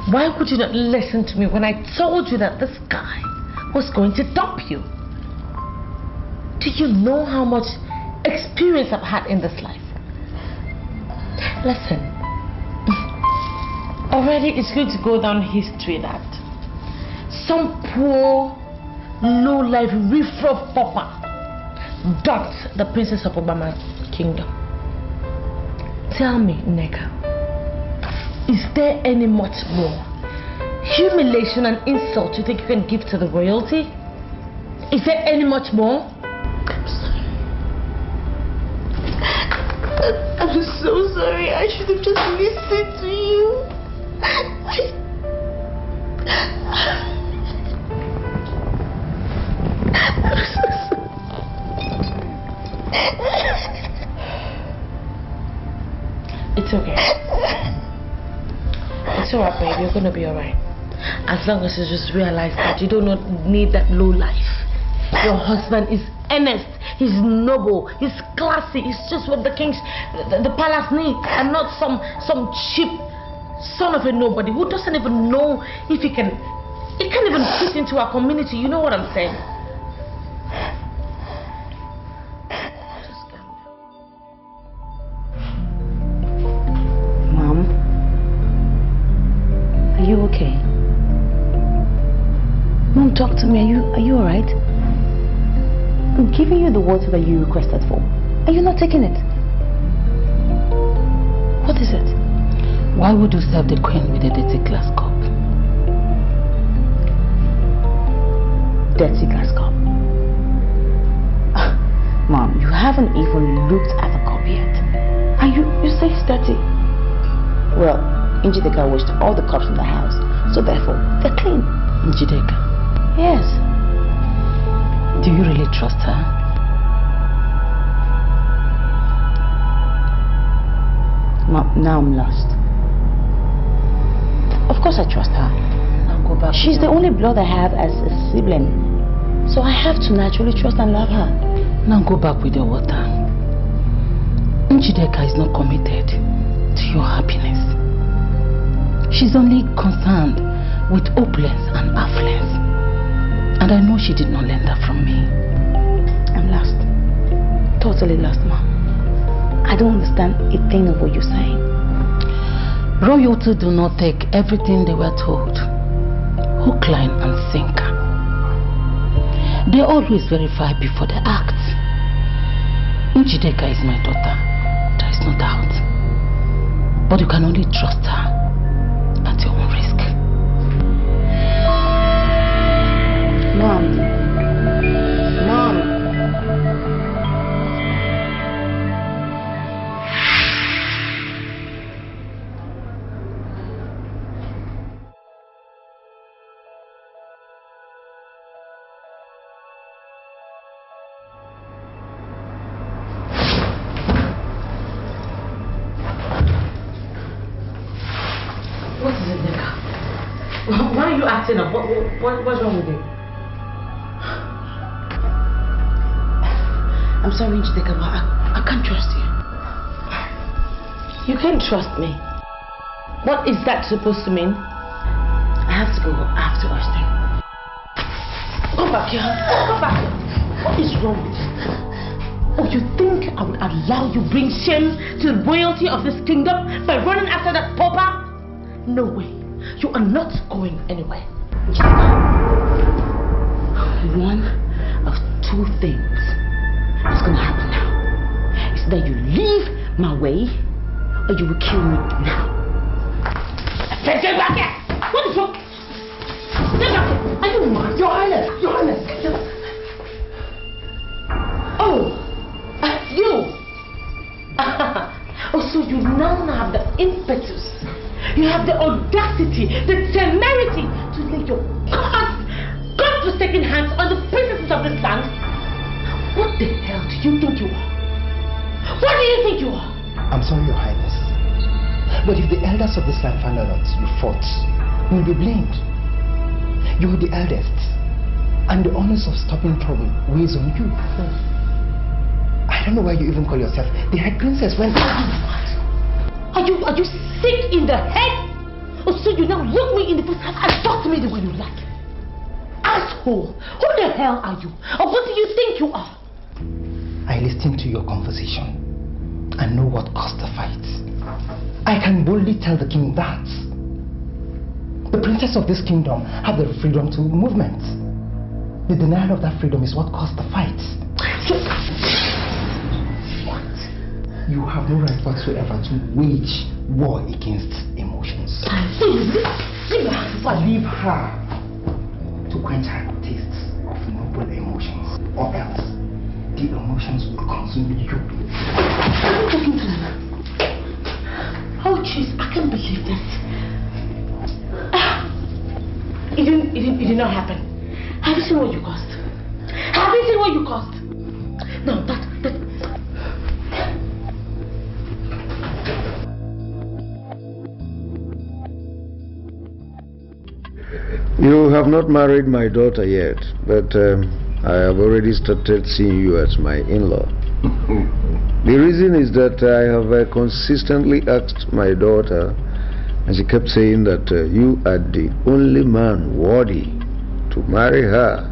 Why would you not listen to me when I told you that this guy was going to dump you? Do you know how much experience I've had in this life? Listen, already it's going to go down history that some poor, low-life, riff-raff pauper dumped the Princess of Ubema Kingdom. Tell me, Nneka, is there any much more humiliation and insult you think you can give to the royalty? Is there any much more? I'm sorry. I'm so sorry. I should have just listened to you. I'm so sorry. It's okay. It's alright, babe. You're gonna be alright. As long as you just realize that you do not need that low life. Your husband is earnest, he's noble, he's classy, he's just what the king's, the palace needs, and not some cheap son of a nobody who doesn't even know if he can't even fit into our community. You know what I'm saying? Just calm down. Mom, are you okay? Mom, talk to me. Are you alright? I'm giving you the water that you requested for. Are you not taking it? What is it? Why would you serve the queen with a dirty glass cup? Dirty glass cup? Mom, you haven't even looked at the cup yet. And you say it's dirty. Well, Njideka washed all the cups in the house, so therefore, they're clean. Njideka? Yes. Do you really trust her? Mom, now I'm lost. Of course I trust her. Now go back. She's the only blood I have as a sibling. So I have to naturally trust and love her. Now go back with your water. Njideka is not committed to your happiness. She's only concerned with opulence and affluence. And I know she did not learn that from me. I'm lost. Totally lost, Mom. I don't understand a thing of what you're saying. Royalty do not take everything they were told. Hook, line and sinker. They always verify before they act. Njideka is my daughter. There is no doubt. But you can only trust her at your own risk. Mom. What is it, Nneka? Why are you acting up? What's wrong with you? I'm sorry, Njideka, but I can't trust you. You can't trust me. What is that supposed to mean? I have to go after Austin. Come back here. Come back here. What is wrong with you? Oh, you think I would allow you bring shame to the royalty of this kingdom by running after that pauper? No way. You are not going anywhere. One of two things is going to happen now. It's that you leave my way or you will kill me now. Get back here! What is wrong? Get back here! Are you mad? Your Highness! Your Highness! Oh! You! Oh, so you now have the impetus. You have the audacity, the temerity to lay your God-forsaken hands on the princesses of this land. What the hell do you think you are? What do you think you are? I'm sorry, Your Highness. But if the elders of this land found out you fought, you will be blamed. You are the eldest, and the honors of stopping trouble weighs on you. I don't know why you even call yourself the head princess when... Are you sick in the head? Or so you now look me in the face and talk to me the way you like? Asshole! Who the hell are you? Or what do you think you are? I listened to your conversation and know what caused the fight. I can boldly tell the king that the princess of this kingdom have the freedom to movement. The denial of that freedom is what caused the fight. You have no right whatsoever to wage war against emotions. Leave her to quench her tastes of noble emotions, or else the emotions will consume you. Are you talking to me? Oh jeez, I can't believe this. It did not happen. Have you seen what you cost? Have you seen what you cost? No, that You have not married my daughter yet, but I have already started seeing you as my in-law. The reason is that I have consistently asked my daughter, and she kept saying that you are the only man worthy to marry her.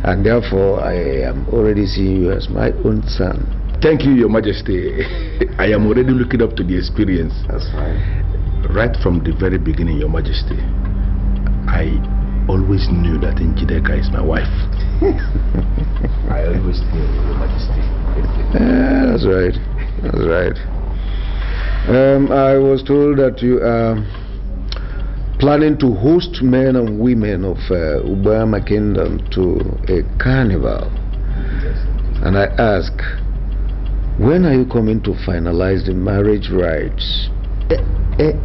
And therefore I am already seeing you as my own son. Thank you, Your Majesty. I am already looking up to the experience. That's fine. Right from the very beginning, Your Majesty, I always always knew that Njideka is my wife. I always knew, Your Majesty. That's right. That's right. I was told that you are planning to host men and women of Ubama Kingdom to a carnival. And I ask, when are you coming to finalize the marriage rites?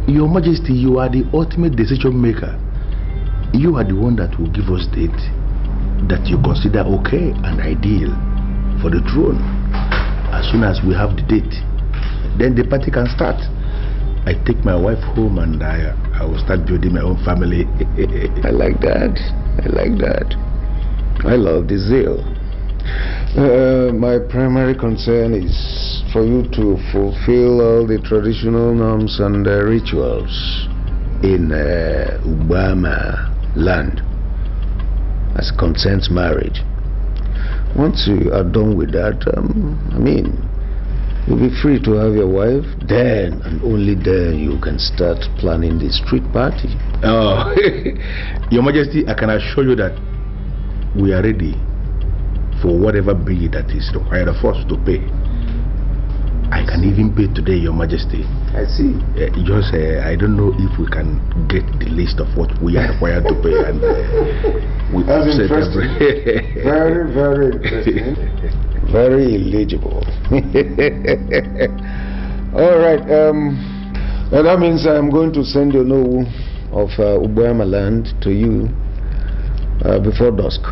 Your Majesty, you are the ultimate decision maker. You are the one that will give us date that you consider okay and ideal for the throne. As soon as we have the date, then the party can start. I take my wife home and I will start building my own family. I like that. I like that. I love the zeal. My primary concern is for you to fulfill all the traditional norms and rituals in Ubama land as concerns marriage. Once you are done with that, I mean, you'll be free to have your wife. Then and only then you can start planning the street party. Oh, Your Majesty, I can assure you that we are ready for whatever bill that is required of us to pay. I can even pay today, Your Majesty. I see. Just, I don't know if we can get the list of what we are required to pay, and we That's interesting. Very, very interesting. Very illegible. All right. That means I'm going to send you know of Ubama land to you before dusk.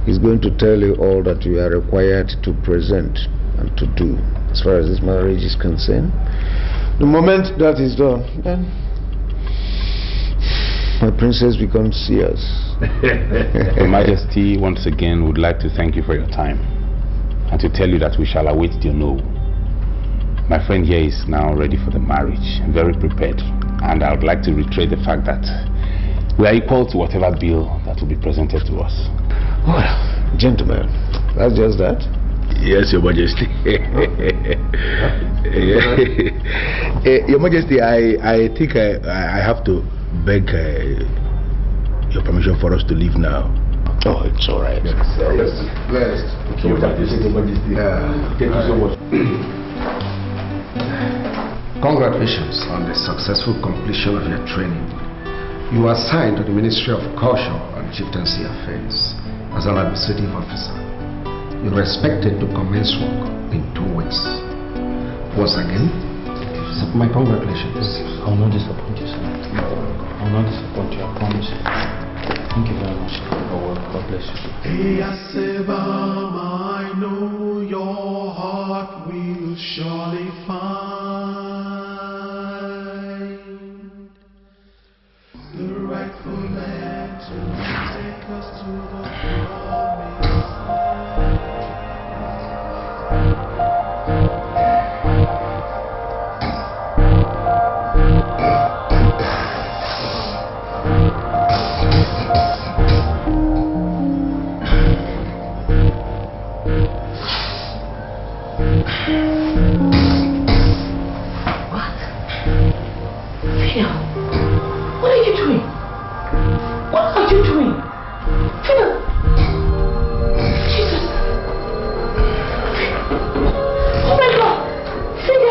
He's going to tell you all that you are required to present and to do as far as this marriage is concerned. The moment that is done, then my princess becomes seers. Your Majesty, once again, would like to thank you for your time and to tell you that we shall await your no. My friend here is now ready for the marriage, very prepared, and I would like to reiterate the fact that we are equal to whatever bill that will be presented to us. Well, gentlemen, that's just that. Yes, Your Majesty. Your Majesty, I think I have to beg your permission for us to leave now. Oh, it's all right. Yes. Blessed. Thank you, Your Majesty. Thank you so much. Congratulations on the successful completion of your training. You are assigned to the Ministry of Culture and Chieftaincy Affairs as an administrative officer. You are expected to commence work in 2 weeks. Once again, my congratulations. I will not disappoint you, sir. I will not disappoint you, I promise you. Thank you very much for your work. God bless you. Hey, Asebam, I know your heart will surely find the rightful man to take us to the promised What are you doing? What are you doing? Phil! Jesus! Oh my God! Phil!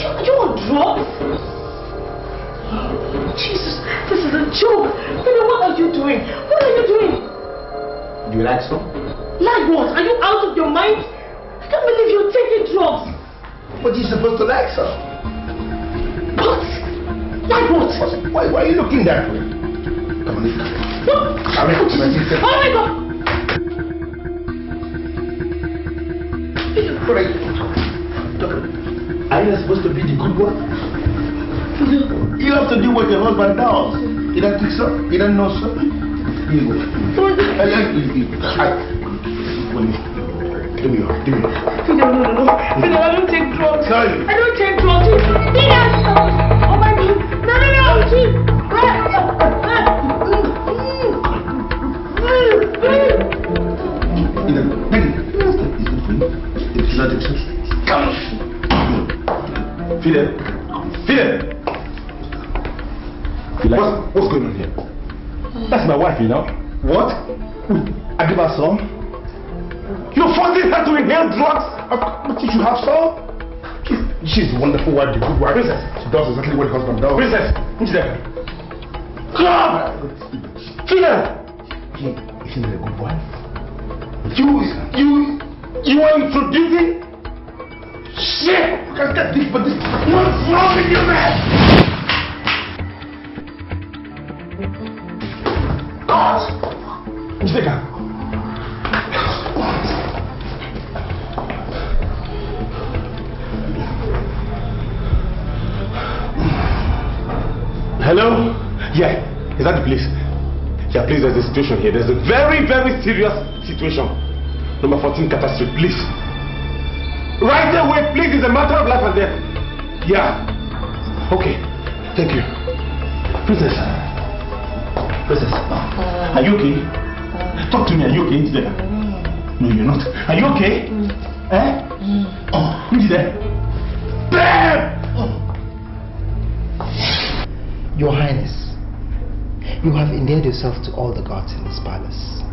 Are you on drugs? Jesus, this is a joke! Phil, what are you doing? What are you doing? Do you like some? Like what? Are you out of your mind? I can't believe you're taking drugs! But you're supposed to like some. What? Like what? Why are you looking that way? Come on, come here. Oh my God! What are you? Are you supposed to be the good one? You have to do what your husband does. You don't think so? You don't know so? Here you go. Give me your. No. Phil, I don't take drugs. Sorry. I don't take drugs. Yes! Oh my God! No! Fidel. What's going on here? That's my wife, you know. What? I give her some? You're forcing her to inhale drugs? But you should have some. She's a wonderful wife, the good wife. Princess. She does exactly what the husband does. Princess, who's there? Come! Fidel! Isn't it a good wife? You are introducing? Shit! What's wrong with you, man? God! Njideka! Hello? Yeah, is that the place? Yeah, please, there's a situation here. There's a very, very serious situation. Number 14 Carter Street, please. Right away, please. It's a matter of life and death. Yeah. Okay. Thank you. Princess. Princess. Are you okay? Talk to me. Are you okay? No, you're not. Are you okay? Eh? Oh, who's there? Babe! Your Highness, you have endeared yourself to all the gods in this palace.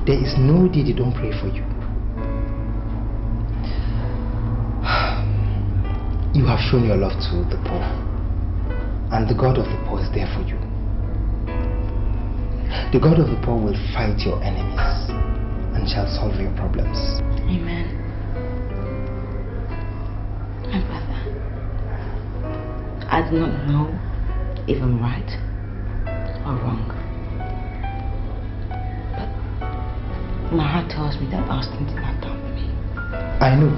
There is no day they don't pray for you. You have shown your love to the poor, and the God of the poor is there for you. The God of the poor will fight your enemies and shall solve your problems. Amen. My brother, I do not know if I'm right or wrong, but my heart tells me that Austin did not dump me. I know,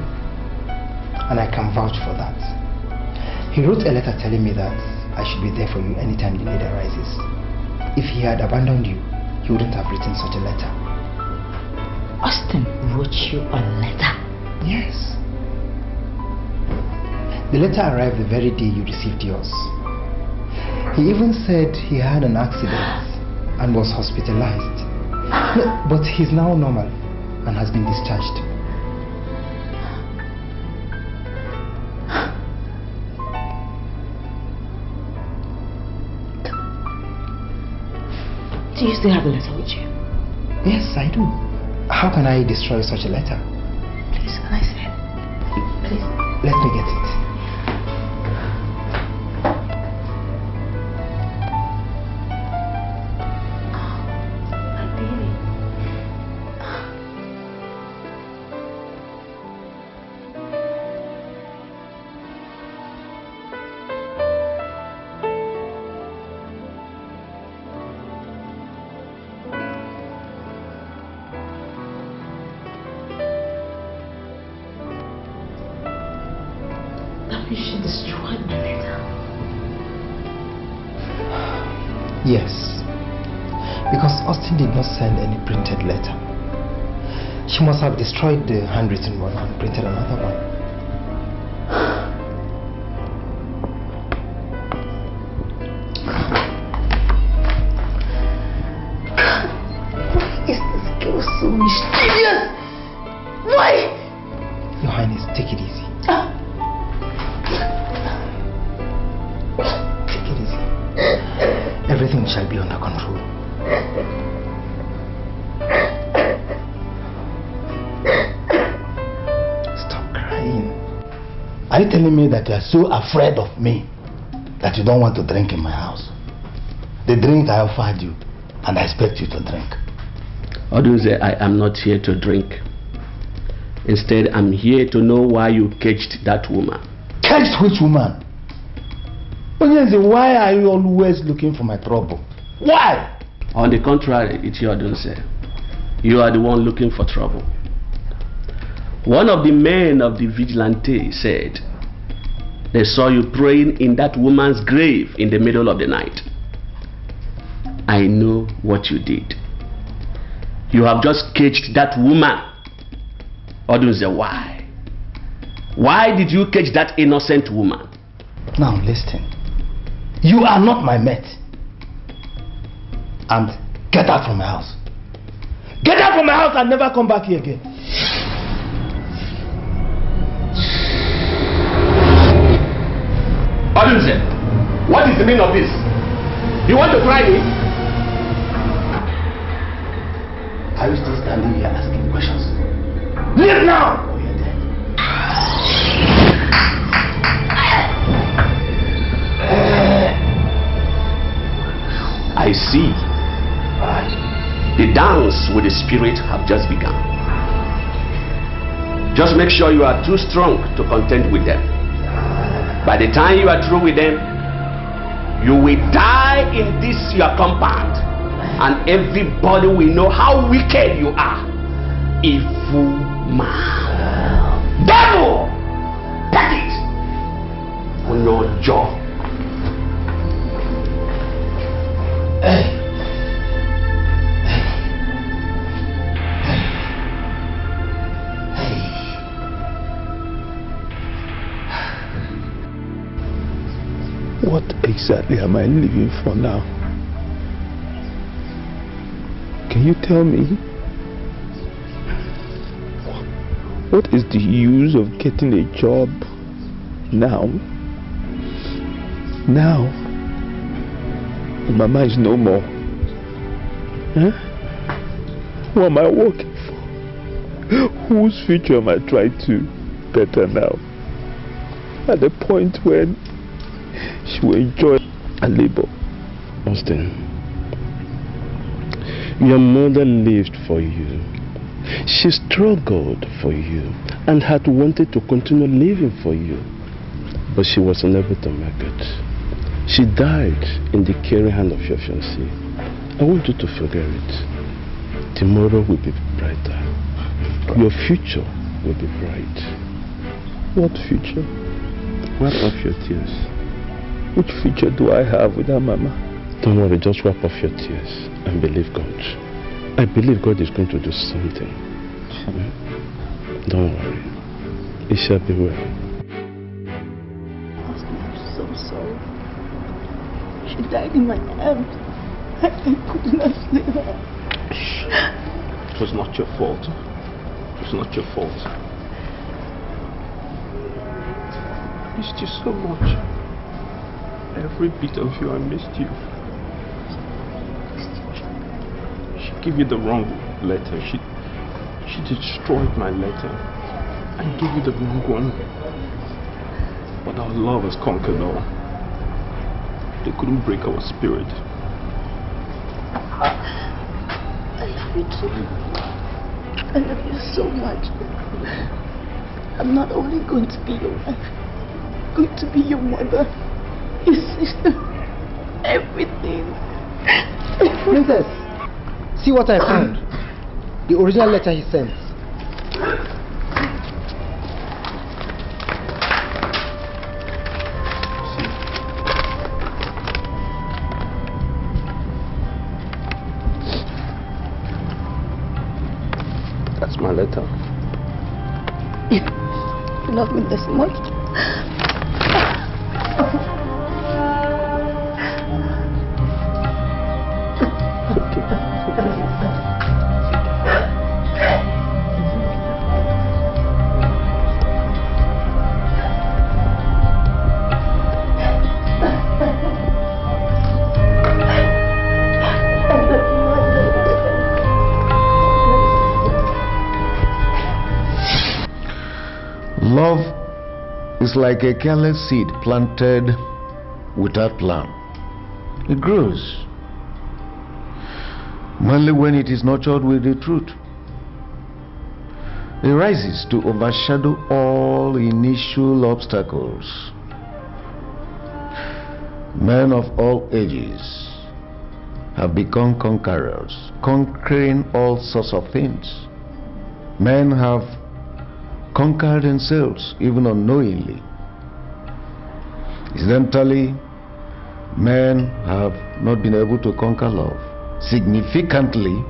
and I can vouch for that. He wrote a letter telling me that I should be there for you anytime the need arises. If he had abandoned you, he wouldn't have written such a letter. Austin wrote you a letter? Yes. The letter arrived the very day you received yours. He even said he had an accident and was hospitalized. No, but he's now normal and has been discharged. Do you still have the letter with you? Yes, I do. How can I destroy such a letter? Please, can I see it? Please. Let me get it. She destroyed my letter. Yes, because Austin did not send any printed letter. She must have destroyed the handwritten one and printed another one. Why is this girl so mysterious? Why? Your Highness, take it easy. Everything shall be under control. Stop crying. Are you telling me that you are so afraid of me that you don't want to drink in my house? The drink I offered you, and I expect you to drink. Odunze, I am not here to drink. Instead, I'm here to know why you caged that woman. Caged which woman? Onyenze, why are you always looking for my trouble? Why? On the contrary, it's your Odunze. You are the one looking for trouble. One of the men of the vigilante said they saw you praying in that woman's grave in the middle of the night. I know what you did. You have just caged that woman. Odunze, why? Why did you cage that innocent woman? Now listen. You are not my mate. And get out from my house. Get out from my house and never come back here again. Odunze, what is the meaning of this? You want to try me? Are you still standing here asking questions? Leave now! Or you're dead. I see. The dance with the spirit have just begun. Just make sure you are too strong to contend with them. By the time you are through with them, you will die in this your compound, and everybody will know how wicked you are. Evil man. Devil! That is on your jaw. What exactly am I living for now? Can you tell me? What is the use of getting a job now? Now, Mama is no more. Huh? Who am I working for? Whose future am I trying to better now? At the point when she will enjoy her labor. Austin, your mother lived for you. She struggled for you and had wanted to continue living for you, but she was unable to make it. She died in the caring hand of your fiancé. I want you to forget it. Tomorrow will be brighter. Your future will be bright. What future? Wipe off your tears. Which future do I have without Mama? Don't worry, just wipe off your tears and believe God. I believe God is going to do something. Don't worry. It shall be well. I'm so sorry. She died in my arms. I could not save her. It was not your fault. It was not your fault. I missed you so much. Every bit of you, I missed you. She gave you the wrong letter. She destroyed my letter and gave you the wrong one. But our love has conquered all. They couldn't break our spirit. I love you too. I love you so much. I'm not only going to be your wife, I'm going to be your mother, your sister, everything. Princess, see what I found. The original letter he sent. That's my letter. You love me this much? Love is like a careless seed planted without plan. It grows only when it is nurtured with the truth. It rises to overshadow all initial obstacles. Men of all ages have become conquerors, conquering all sorts of things. Men have conquered themselves even unknowingly. Incidentally, men have not been able to conquer love. Significantly,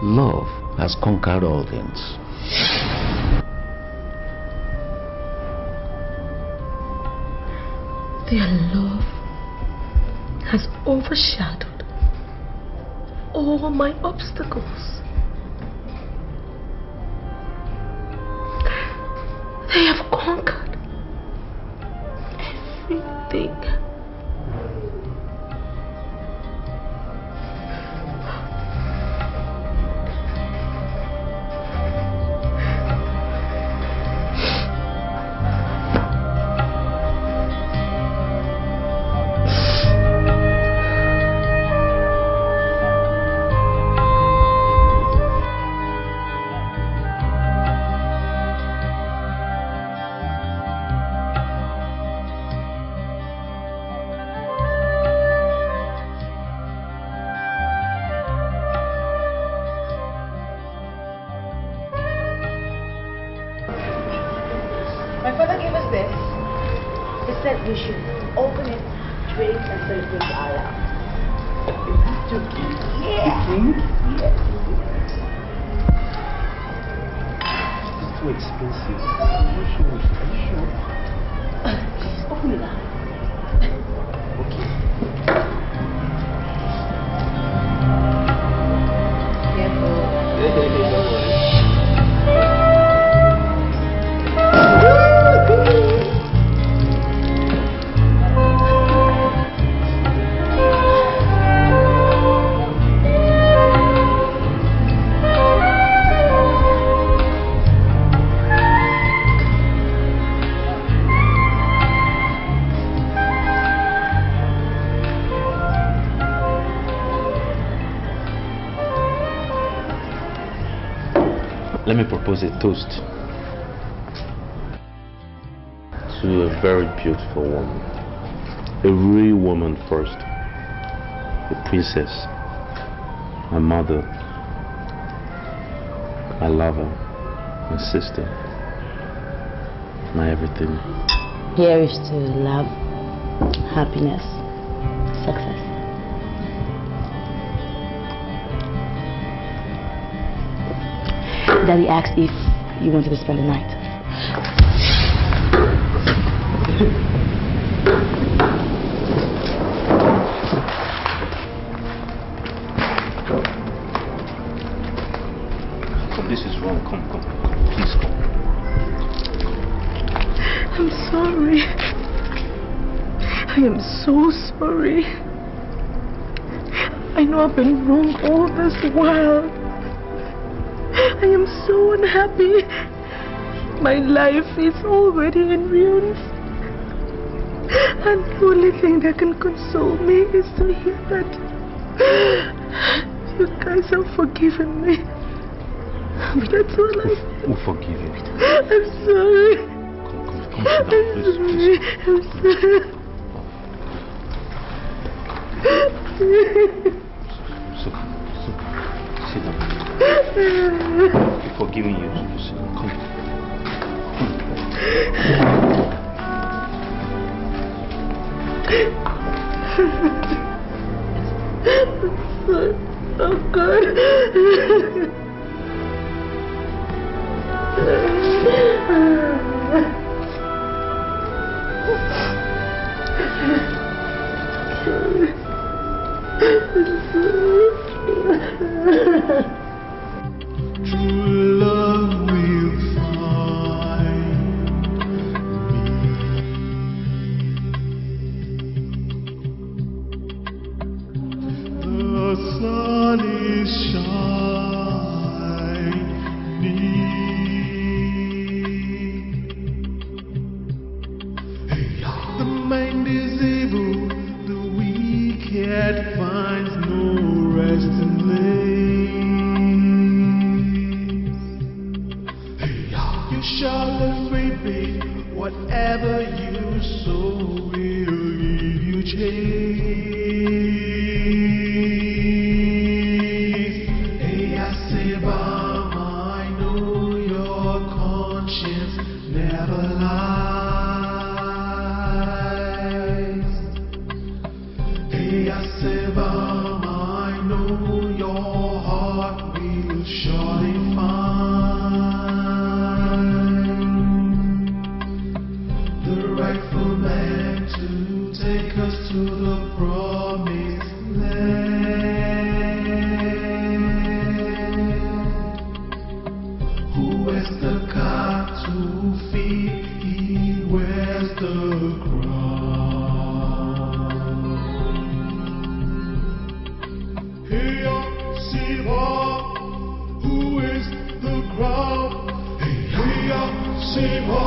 love has conquered all things. Their love has overshadowed all my obstacles. They have conquered everything. this. He said we should open it, drink, and celebrate our love. Yeah. Yes. It's too expensive. Are you sure? Please open it up. Okay. Let me propose a toast to a very beautiful woman, a real woman first, a princess, my mother, my lover, my sister, my everything. Here is to love, happiness, success. Daddy asked if you wanted to spend the night. Come, this is wrong. Come. Please come. I'm sorry. I am so sorry. I know I've been wrong all this while. I am so unhappy. My life is already in ruins. And the only thing that can console me is to hear that you guys have forgiven me. That's all I... Who forgive you? I'm sorry. Come sit down, please. I'm sorry. Sit down. I'm forgiving you. Sit down. Come. Oh God. True love will find me. The sun is shining. The mind is evil, the wicked finds no resting place. You shall live reaping whatever you sow will give you chase. Hey, I say, Bam, I know your conscience never lies. Hey, I say, Bam, I know your heart will surely find the rightful man to take us to the promised land. Who wears the cap to feed, he wears the crown. Hey, Siva, who is the crown? Hey, Siva.